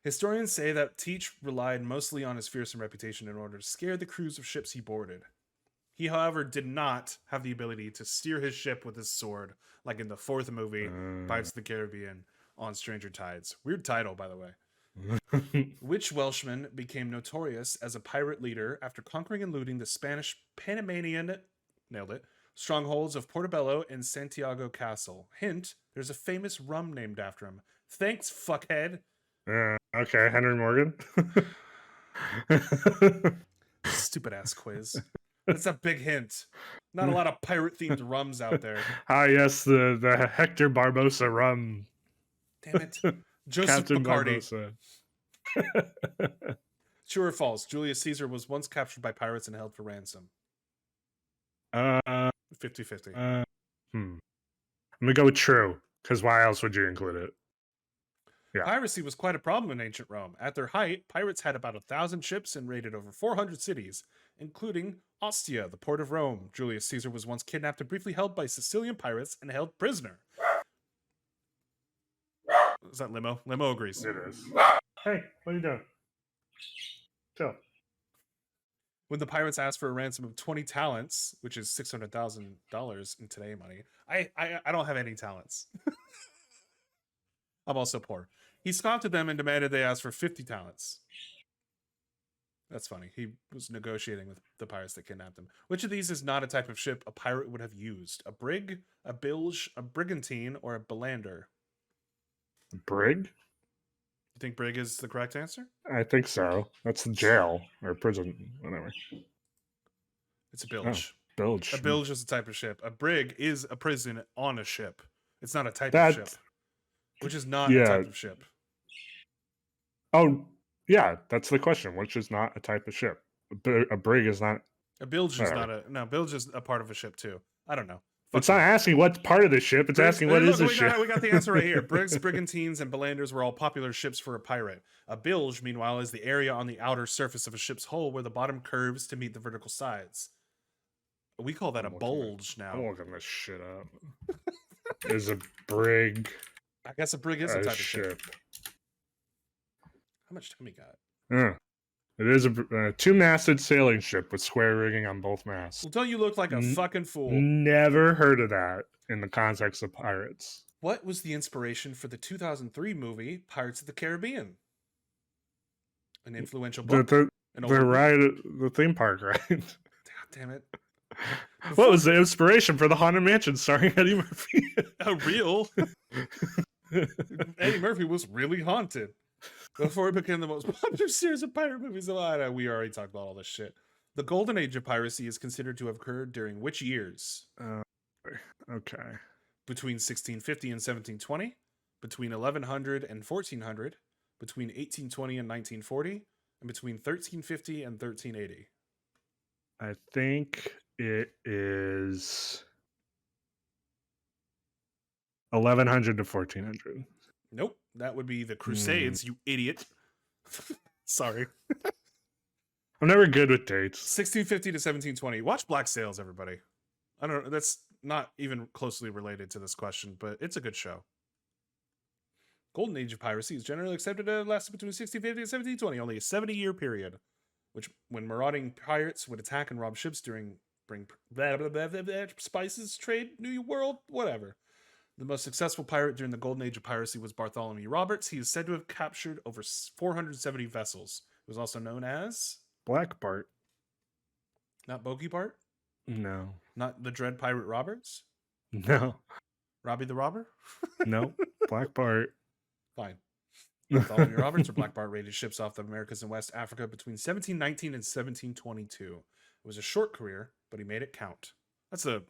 Historians say that Teach relied mostly on his fearsome reputation in order to scare the crews of ships he boarded. He, however, did not have the ability to steer his ship with his sword, like in the fourth movie, Pirates of the Caribbean, on Stranger Tides. Weird title, by the way. Which Welshman became notorious as a pirate leader after conquering and looting the Spanish Panamanian, nailed it, strongholds of Portobello and Santiago Castle? Hint, there's a famous rum named after him. Thanks, fuckhead. Okay, Henry Morgan. Stupid ass quiz. That's a big hint. Not a lot of pirate themed rums out there. Yes, the Hector Barbosa rum. Damn it. Joseph Captain Bacardi. Barbosa. True or false? Julius Caesar was once captured by pirates and held for ransom. 50-50. I'm gonna go with true, because why else would you include it? Yeah. Piracy was quite a problem in ancient Rome. At their height, pirates had about 1,000 ships and raided over 400 cities, including Ostia, the port of Rome. Julius Caesar was once kidnapped and briefly held by Sicilian pirates and held prisoner. Is that Limo? Limo agrees. It is. Hey, what are you doing? Chill. When the pirates asked for a ransom of 20 talents, which is $600,000 in today money, I don't have any talents. I'm also poor. He scoffed at them and demanded they ask for 50 talents. That's funny. He was negotiating with the pirates that kidnapped him. Which of these is not a type of ship a pirate would have used? A brig, a bilge, a brigantine, or a belander? Brig? You think brig is the correct answer? I think so. That's the jail or prison, whatever. It's a bilge. Oh, bilge. A bilge is a type of ship. A brig is a prison on a ship. It's not a type of ship. Which is not a type of ship. Oh, yeah, that's the question. Which is not a type of ship? A brig is not. A bilge is not a. No, bilge is a part of a ship too. I don't know. It's not asking what part of the ship. It's asking what is a ship. We got the answer right here. Brigs, brigantines, and belanders were all popular ships for a pirate. A bilge, meanwhile, is the area on the outer surface of a ship's hull where the bottom curves to meet the vertical sides. We call that a bulge now. I'm looking this shit up. Is a brig? I guess a brig is a type of ship. How much time we got? It is a two-masted sailing ship with square rigging on both masts. Well, don't you look like a fucking fool? Never heard of that in the context of pirates. What was the inspiration for the 2003 movie Pirates of the Caribbean? An influential book. The theme park, right? God damn it. What was the inspiration for the Haunted Mansion starring Eddie Murphy? Real. Eddie Murphy was really haunted. Before it became the most popular series of pirate movies alive. We already talked about all this shit. The golden age of piracy is considered to have occurred during which years? Okay. Between 1650 and 1720, between 1100 and 1400, between 1820 and 1940, and between 1350 and 1380. I think it is 1100 to 1400. Nope, that would be the Crusades, you idiot. Sorry. I'm never good with dates. 1650 to 1720. Watch Black Sails, everybody. I don't know, that's not even closely related to this question, but it's a good show. Golden Age of piracy is generally accepted to have lasted between 1650 and 1720, only a 70-year period, which when marauding pirates would attack and rob ships bring spices, trade, New World, whatever. The most successful pirate during the golden age of piracy was Bartholomew Roberts. He is said to have captured over 470 vessels. He was also known as Black Bart. Not Bogey Bart? No. Not the Dread Pirate Roberts? No. Robbie the Robber? No. Black Bart. Fine. Bartholomew Roberts or Black Bart raided ships off the Americas and West Africa between 1719 and 1722. It was a short career, but he made it count. That's a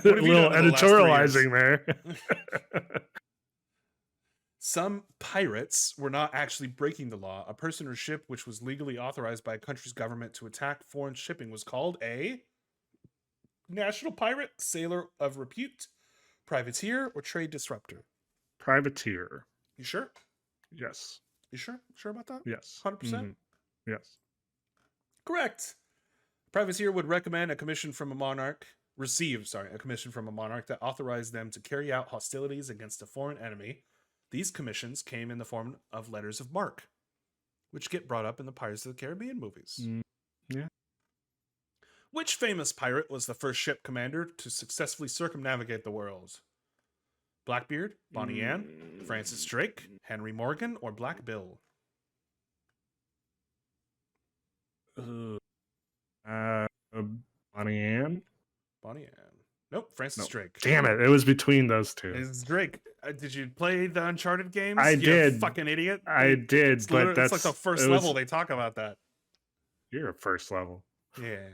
little editorializing there. Some pirates were not actually breaking the law. A person or ship which was legally authorized by a country's government to attack foreign shipping was called a national pirate, sailor of repute, privateer, or trade disruptor. Privateer. You sure? Yes. You sure? Sure about that? Yes. 100%? Mm-hmm. Yes. Correct. Privateer would recommend a commission from a monarch, a commission from a monarch that authorized them to carry out hostilities against a foreign enemy. These commissions came in the form of letters of marque, which get brought up in the Pirates of the Caribbean movies. Yeah. Which famous pirate was the first ship commander to successfully circumnavigate the world? Blackbeard, Bonnie Ann, Francis Drake, Henry Morgan, or Black Bill? Bonnie Ann? Bonnie Ann. Nope, Francis Drake. Damn it, it was between those two. It's Drake. Did you play the Uncharted games? I did. Fucking idiot. I did, but that's like the first level they talk about that. You're a first level. Yeah.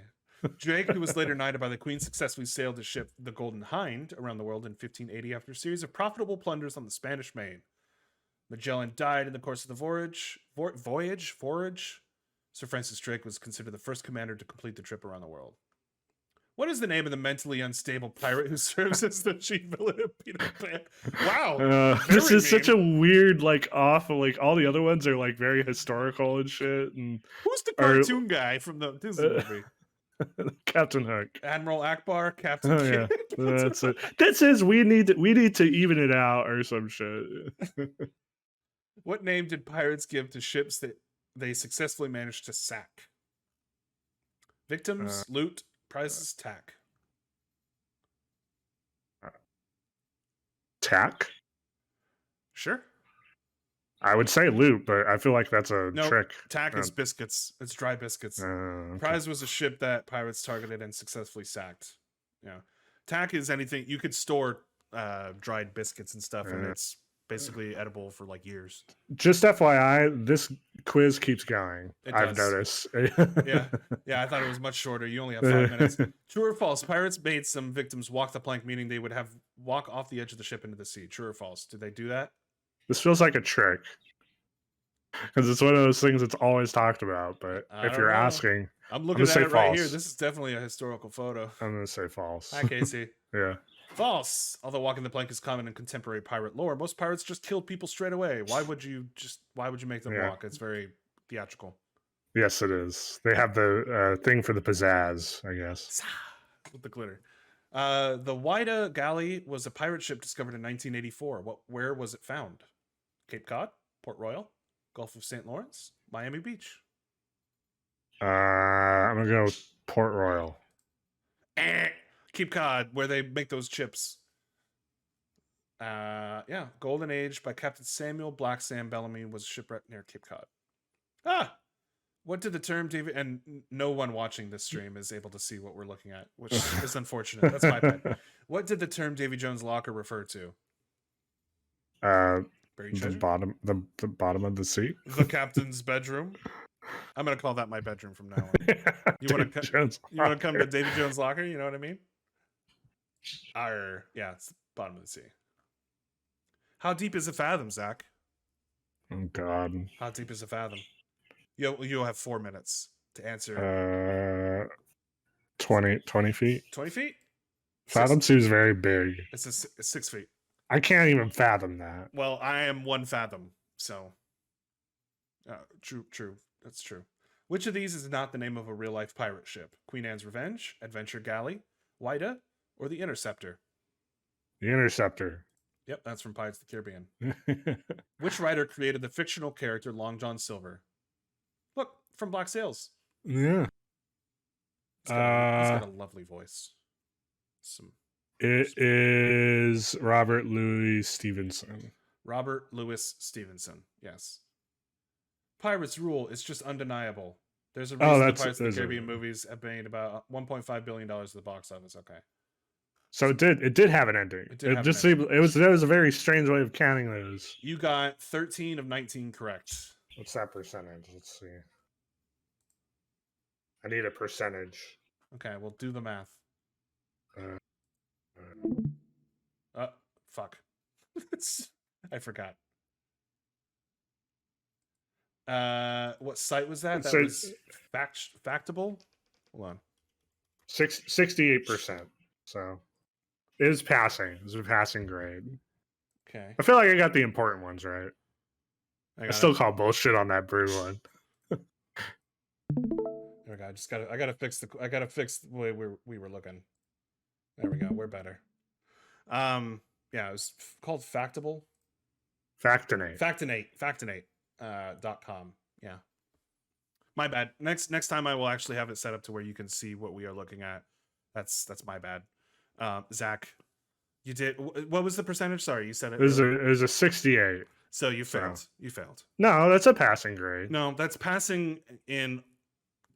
Drake, who was later knighted by the Queen, successfully sailed the ship the Golden Hind around the world in 1580 after a series of profitable plunders on the Spanish Main. Magellan died in the course of the voyage. Sir Francis Drake was considered the first commander to complete the trip around the world. What is the name of the mentally unstable pirate who serves as the chief villain of Peter Pan? Wow. This is such a weird, like, off. Like, all the other ones are like very historical and shit. And who's the cartoon guy from the Disney movie? Captain Hook, Admiral Akbar, Captain. Oh yeah, that's it. That says we need to even it out or some shit. What name did pirates give to ships that they successfully managed to sack? Victims, loot, prizes, tack. Tack? Sure. I would say loot, but I feel like that's a trick. Tack is biscuits. It's dry biscuits. Okay. Prize was a ship that pirates targeted and successfully sacked. Yeah. Tack is anything you could store dried biscuits and stuff, and it's basically edible for like years. Just FYI, this quiz keeps going. I've noticed. Yeah. I thought it was much shorter. You only have 5 minutes. True or false? Pirates made some victims walk the plank, meaning they would walk off the edge of the ship into the sea. True or false? Did they do that? This feels like a trick because it's one of those things that's always talked about. But if you're asking, I'm looking at it right here. This is definitely a historical photo. I'm going to say false. Hi, Casey. Yeah. False. Although walking the plank is common in contemporary pirate lore, most pirates just killed people straight away. Why would you make them walk? It's very theatrical. Yes, it is. They have the thing for the pizzazz, I guess. With the glitter. The Whydah galley was a pirate ship discovered in 1984. Where was it found? Cape Cod, Port Royal, Gulf of St. Lawrence, Miami Beach. I'm gonna go with Port Royal. Cape Cod, where they make those chips. Yeah, Golden Age by Captain Samuel Black Sam Bellamy was shipwrecked near Cape Cod. What did the term David? And no one watching this stream is able to see what we're looking at, which is unfortunate. That's my bad. What did the term Davy Jones' locker refer to? The bottom of the seat. The captain's bedroom. I'm gonna call that my bedroom from now on. You want to come to Davy Jones' locker? You know what I mean? Yeah, it's the bottom of the sea. How deep is a fathom, Zach? Oh God. How deep is a fathom? You'll have 4 minutes to answer. 20 feet. 20 feet? Fathom seems very big. It's 6 feet. I can't even fathom that. Well, I am 1 fathom, so true. That's true. Which of these is not the name of a real-life pirate ship? Queen Anne's Revenge, Adventure Galley, Whydah, or the Interceptor? The Interceptor. Yep, that's from Pirates of the Caribbean. Which writer created the fictional character Long John Silver? Look, from Black Sails. Yeah. He's got a lovely voice. It is Robert Louis Stevenson. Robert Louis Stevenson, yes. Pirates rule is just undeniable. There's a reason the Pirates of the Caribbean movies have made about $1.5 billion at the box office. Okay. So it did have an ending. It was a very strange way of counting those. You got 13 of 19 correct. What's that percentage? Let's see. I need a percentage. Okay, we'll do the math. Fuck. I forgot. What site was that? That was Factable? Hold on. 68%. So it was passing. It was a passing grade. Okay. I feel like I got the important ones right. I still call bullshit on that brew one. There we go. I gotta fix the way we were looking. There we go. We're better. Yeah, it was called Factable. Factinate. .com. Yeah. My bad. Next time I will actually have it set up to where you can see what we are looking at. That's my bad. Zach, you did. What was the percentage? Sorry, you said it. It was a 68. So you failed. So. You failed. No, that's a passing grade. No, that's passing in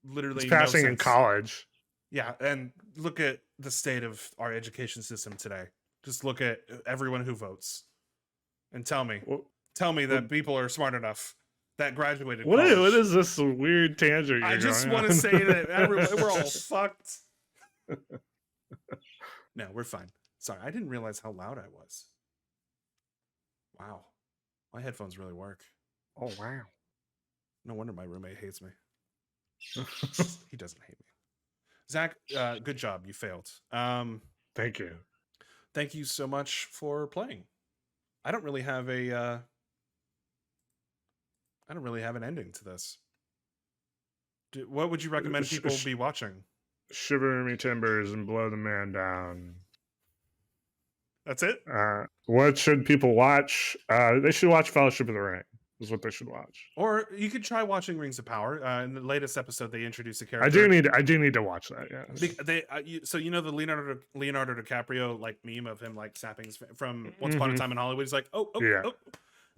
literally. It's passing in college. Yeah, and look at the state of our education system today. Just look at everyone who votes, and tell me that people are smart enough that graduated. What is this weird tangent? I just want to say that we're all fucked. No, we're fine. Sorry, I didn't realize how loud I was. Wow, my headphones really work. Oh wow! No wonder my roommate hates me. He doesn't hate me. Zach, good job. You failed. Thank you. Thank you so much for playing. I don't really have an ending to this. What would you recommend people be watching? Shiver me timbers and blow the man down. That's it? What should people watch? They should watch Fellowship of the Ring. Is what they should watch. Or you could try watching Rings of Power. In the latest episode, they introduced a character. I do need to watch that. Yeah. So you know the Leonardo DiCaprio like meme of him like sapping from Once Upon a Time in Hollywood. He's like, oh.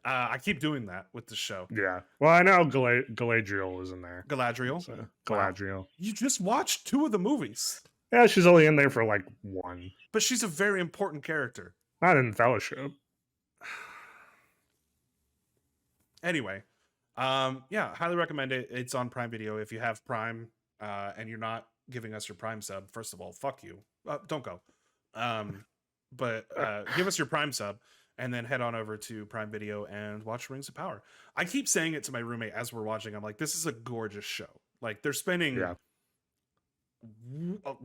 I keep doing that with the show. Yeah. Well, I know Galadriel is in there. Galadriel. So, Galadriel. Wow. You just watched 2 of the movies. Yeah, she's only in there for like 1. But she's a very important character. Not in Fellowship. Anyway, yeah, highly recommend it. It's on Prime Video. If you have Prime and you're not giving us your Prime sub, first of all, fuck you. Don't go. But give us your Prime sub and then head on over to Prime Video and watch Rings of Power. I keep saying it to my roommate as we're watching. I'm like, this is a gorgeous show. Like they're spending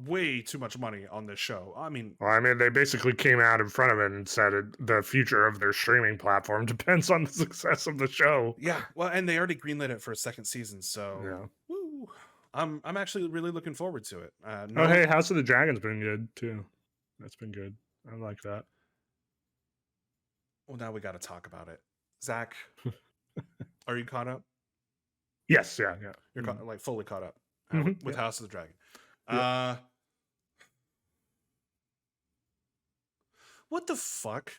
way too much money on this show. I mean, they basically came out in front of it and said the future of their streaming platform depends on the success of the show. Yeah, well, and they already greenlit it for a 2nd season, so yeah. Woo. I'm actually really looking forward to it. Hey, House of the Dragon's been good too. That's been good. I like that. Well, now we got to talk about it. Zach, are you caught up? Yes, yeah. You're like fully caught up with House of the Dragon. What the fuck?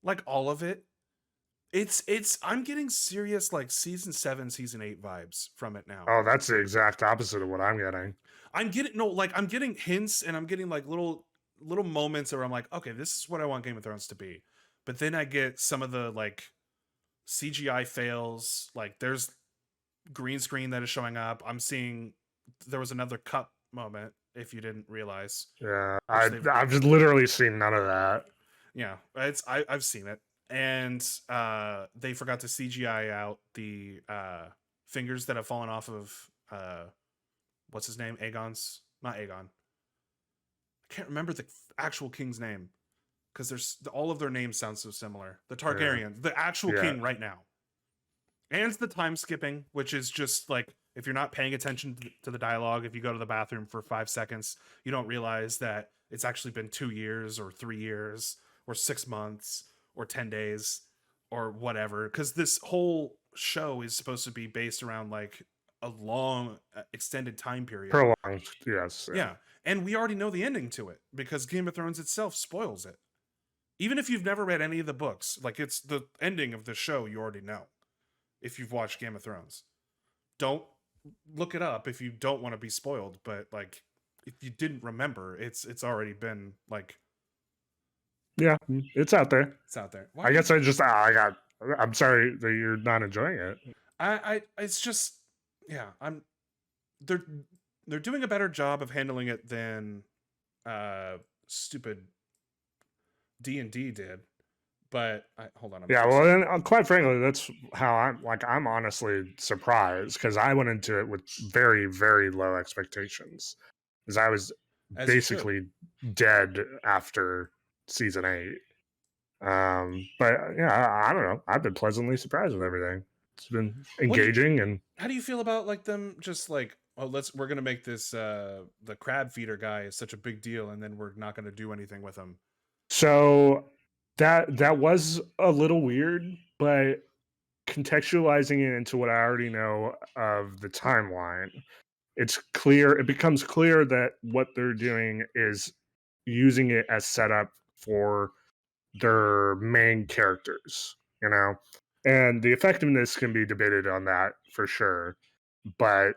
Like all of it? It's I'm getting serious like season 7, season 8 vibes from it now. Oh, that's the exact opposite of what I'm getting. I'm getting hints and I'm getting like little moments where I'm like, okay, this is what I want Game of Thrones to be. But then I get some of the like CGI fails, like there's green screen that is showing up. I'm seeing there was another cut moment, if you didn't realize. Yeah, I've just literally seen none of that. Yeah, I've seen it. And they forgot to CGI out the fingers that have fallen off of what's his name? Aegon's, not Aegon. I can't remember the actual king's name because there's all of their names sound so similar. The Targaryens, the actual king right now. And the time skipping, which is just like if you're not paying attention to the dialogue, if you go to the bathroom for 5 seconds, you don't realize that it's actually been 2 years or 3 years or 6 months or 10 days or whatever. Because this whole show is supposed to be based around like a long extended time period. Prolonged, yes. Yeah. And we already know the ending to it because Game of Thrones itself spoils it. Even if you've never read any of the books, like it's the ending of the show you already know. If you've watched Game of Thrones, don't look it up if you don't want to be spoiled. But like, if you didn't remember, it's already been like, yeah, it's out there. It's out there. I guess I'm sorry that you're not enjoying it. It's just, yeah, they're doing a better job of handling it than stupid D&D did. But hold on. And quite frankly, that's how I'm honestly surprised because I went into it with very, very low expectations because I was basically dead after season 8. But yeah, I don't know. I've been pleasantly surprised with everything. It's been engaging. And how do you feel about like them just like, oh, we're gonna make this the crab feeder guy such a big deal, and then we're not gonna do anything with him? So that was a little weird, but contextualizing it into what I already know of the timeline, it becomes clear that what they're doing is using it as setup for their main characters, and the effectiveness can be debated on that for sure, but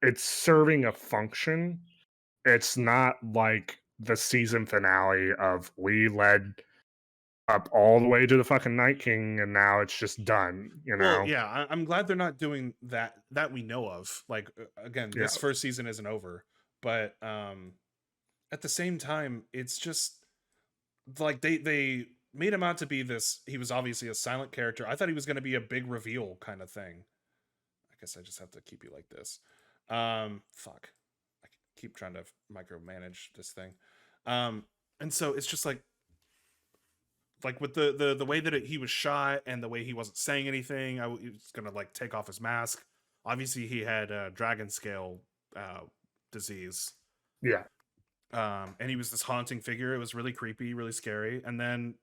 it's serving a function. It's not like the season finale of we led up all the way to the fucking Night King and now it's just done, Well, yeah, I'm glad they're not doing that we know of. Like again, this first season isn't over, but at the same time, it's just like they made him out to be this. He was obviously a silent character. I thought he was going to be a big reveal kind of thing. I guess I just have to keep you like this. Fuck, I keep trying to micromanage this thing. And so it's just like with the way that he was shot and the way he wasn't saying anything. He was gonna like take off his mask. Obviously, he had dragon scale disease. Yeah. And he was this haunting figure. It was really creepy, really scary. And then,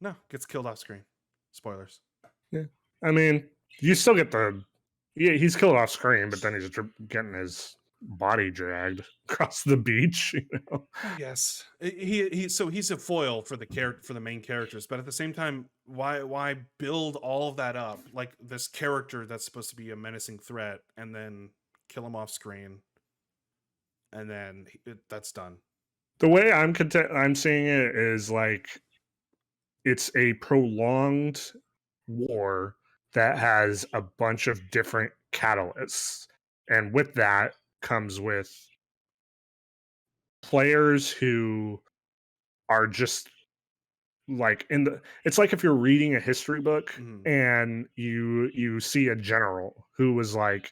no, gets killed off screen. Spoilers. Yeah. I mean, you still get he's killed off screen, but then he's getting his body dragged across the beach. You know? I guess so he's a foil for the main characters, but at the same time, why build all of that up like this character that's supposed to be a menacing threat and then kill him off screen, and then that's done. The way I'm seeing it is like it's a prolonged war that has a bunch of different catalysts, and with that comes with players who are just like it's like if you're reading a history book and you see a general who was like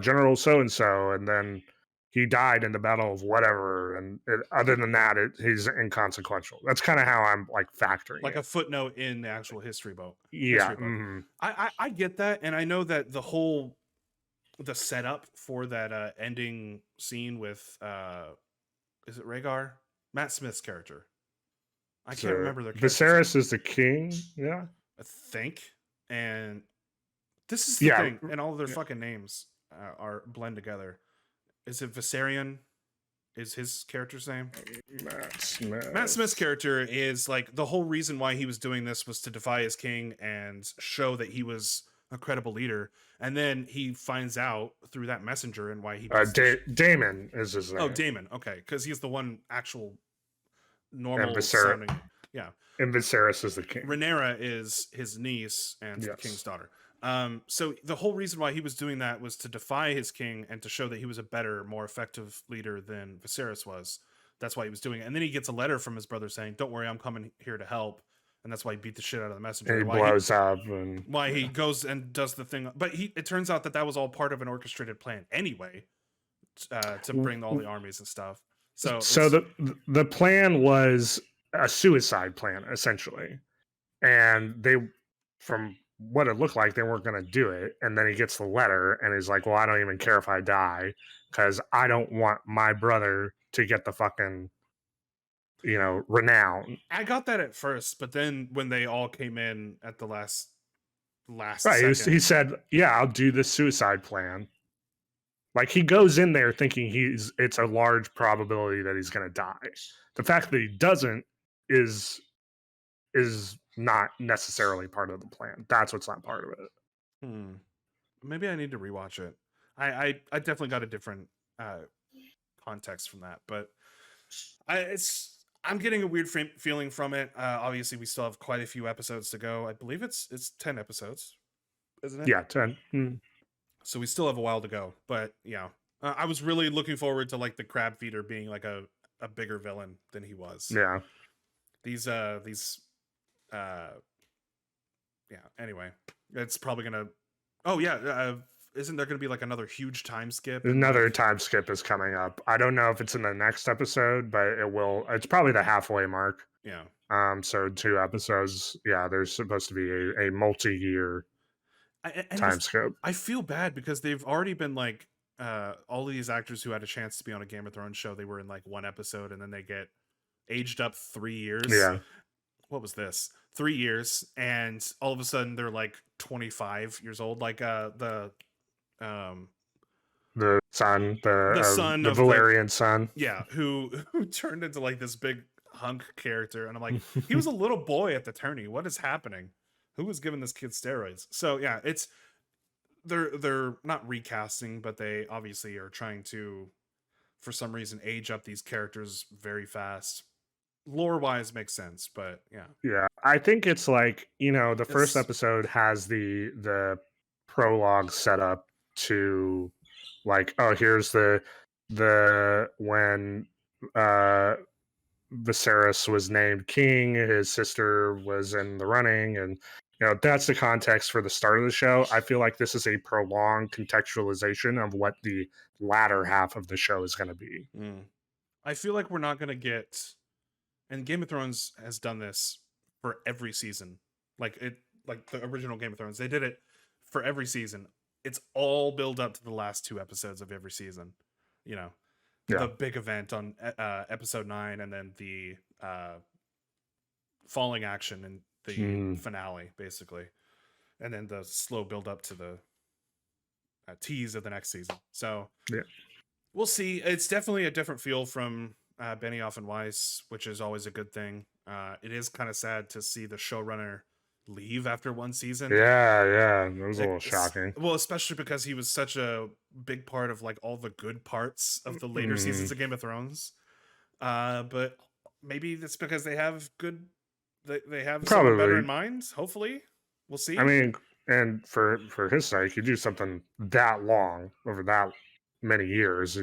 general so and so, and then he died in the battle of whatever, and other than that he's inconsequential. That's kind of how I'm like factoring like it. a footnote in the actual history book. Yeah. I get that, and I know that the setup for that ending scene with is it Rhaegar? Matt Smith's character. I can't remember their character. Viserys is the king, yeah. I think. And this is the thing, and all of their fucking names are blend together. Is it Viserion? Is his character's name? Matt Smith's character is like the whole reason why he was doing this was to defy his king and show that he was a credible leader. And then he finds out through that messenger and why he Daemon is his name. Oh, Daemon. Okay, because he's the one actual normal sounding. Yeah. And Viserys is the king. Rhaenyra is his niece and the king's daughter. So the whole reason why he was doing that was to defy his king and to show that he was a better, more effective leader than Viserys was. That's why he was doing it. And then he gets a letter from his brother saying, "Don't worry, I'm coming here to help." And that's why he beat the shit out of the messenger. And he blows up. And why he goes and does the thing. But it turns out that was all part of an orchestrated plan anyway, to bring all the armies and stuff. So the plan was a suicide plan, essentially. And they, from what it looked like, they weren't going to do it. And then he gets the letter and he's like, well, I don't even care if I die because I don't want my brother to get the fucking, renown. I got that at first, but then when they all came in at the last right, second, he said, yeah, I'll do this suicide plan. Like, he goes in there thinking it's a large probability that he's going to die. The fact that he doesn't is not necessarily part of the plan. That's what's not part of it. Maybe I need to rewatch it. I definitely got a different context from that, but I'm getting a weird feeling from it. Obviously, we still have quite a few episodes to go. I believe it's 10 episodes, isn't it? Yeah, 10. So we still have a while to go, but yeah, I was really looking forward to like the crab feeder being like a bigger villain than he was. Yeah. Anyway, it's probably gonna. Oh yeah, isn't there gonna be like another huge time skip? Another time skip is coming up. I don't know if it's in the next episode, but it will. It's probably the halfway mark. Yeah. So 2 episodes. Yeah, there's supposed to be a multi-year time skip. I feel bad because they've already been like all of these actors who had a chance to be on a Game of Thrones show. They were in like 1 episode, and then they get aged up 3 years. Yeah. What was this? 3 years, and all of a sudden they're like 25 years old. Like the son, the Valerian son. Yeah, who turned into like this big hunk character, and I'm like, he was a little boy at the tourney. What is happening? Who was giving this kid steroids? So yeah, they're not recasting, but they obviously are trying to, for some reason, age up these characters very fast. Lore wise makes sense, but yeah, I think it's like, the first episode has the prologue set up to like, oh, here's the when Viserys was named king, his sister was in the running, and that's the context for the start of the show. I feel like this is a prolonged contextualization of what the latter half of the show is going to be. I feel like we're not going to get, and Game of Thrones has done this for every season. Like the original Game of Thrones, they did it for every season. It's all build up to the last 2 episodes of every season. The big event on episode 9, and then the falling action and the finale, basically, and then the slow build up to the tease of the next season. So we'll see. It's definitely a different feel from Benioff and Weiss, which is always a good thing. It is kind of sad to see the showrunner leave after 1 season. Yeah, it was a little shocking. Well, especially because he was such a big part of like all the good parts of the later seasons of Game of Thrones. But maybe that's because they have they have something better in mind. Hopefully, we'll see. I mean, and for his sake, you do something that long over that many years.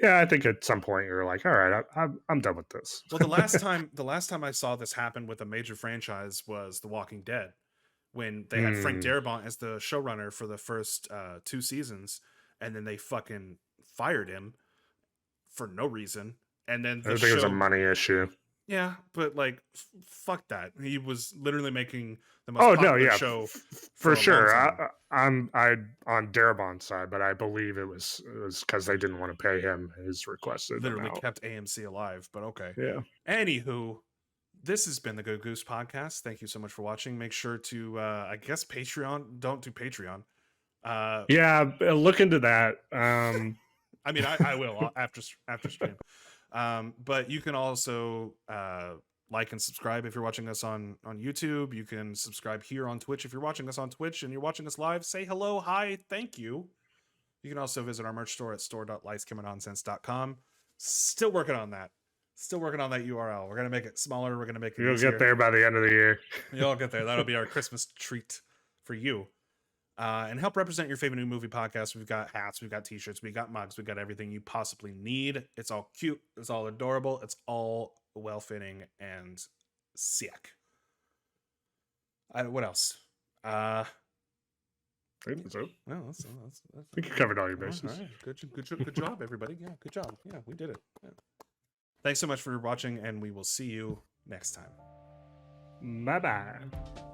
Yeah, I think at some point you're like, all right, I'm done with this. Well, the last time I saw this happen with a major franchise was The Walking Dead, when they had Frank Darabont as the showrunner for the first 2 seasons, and then they fucking fired him for no reason. And then I think it was a money issue. Yeah, but like, fuck that. He was literally making the most popular show for sure. I'm on Darabont's side, but I believe it was because they didn't want to pay him his requested literally amount. Kept AMC alive. But okay. Yeah. Anywho, this has been the Good Goose podcast. Thank you so much for watching. Make sure to I guess Patreon. Don't do Patreon. Yeah, look into that. I mean, I will after stream. But you can also like and subscribe if you're watching us on YouTube. You can subscribe here on Twitch if you're watching us on Twitch and you're watching us live. Say hello, hi, thank you. You can also visit our merch store at store.lightskimannonsense.com. Still working on that. Still working on that URL. We're gonna make it smaller. We're gonna make it. You'll get there by the end of the year. You'll get there. That'll be our Christmas treat for you. And help represent your favorite new movie podcast. We've got hats, we've got t-shirts, we've got mugs, we've got everything you possibly need. It's all cute, it's all adorable, it's all well-fitting and sick. What else? I think so. Well, that's I think you covered all your bases. All right. Good job, everybody. Yeah, good job. Yeah, we did it. Yeah. Thanks so much for watching, and we will see you next time. Bye-bye.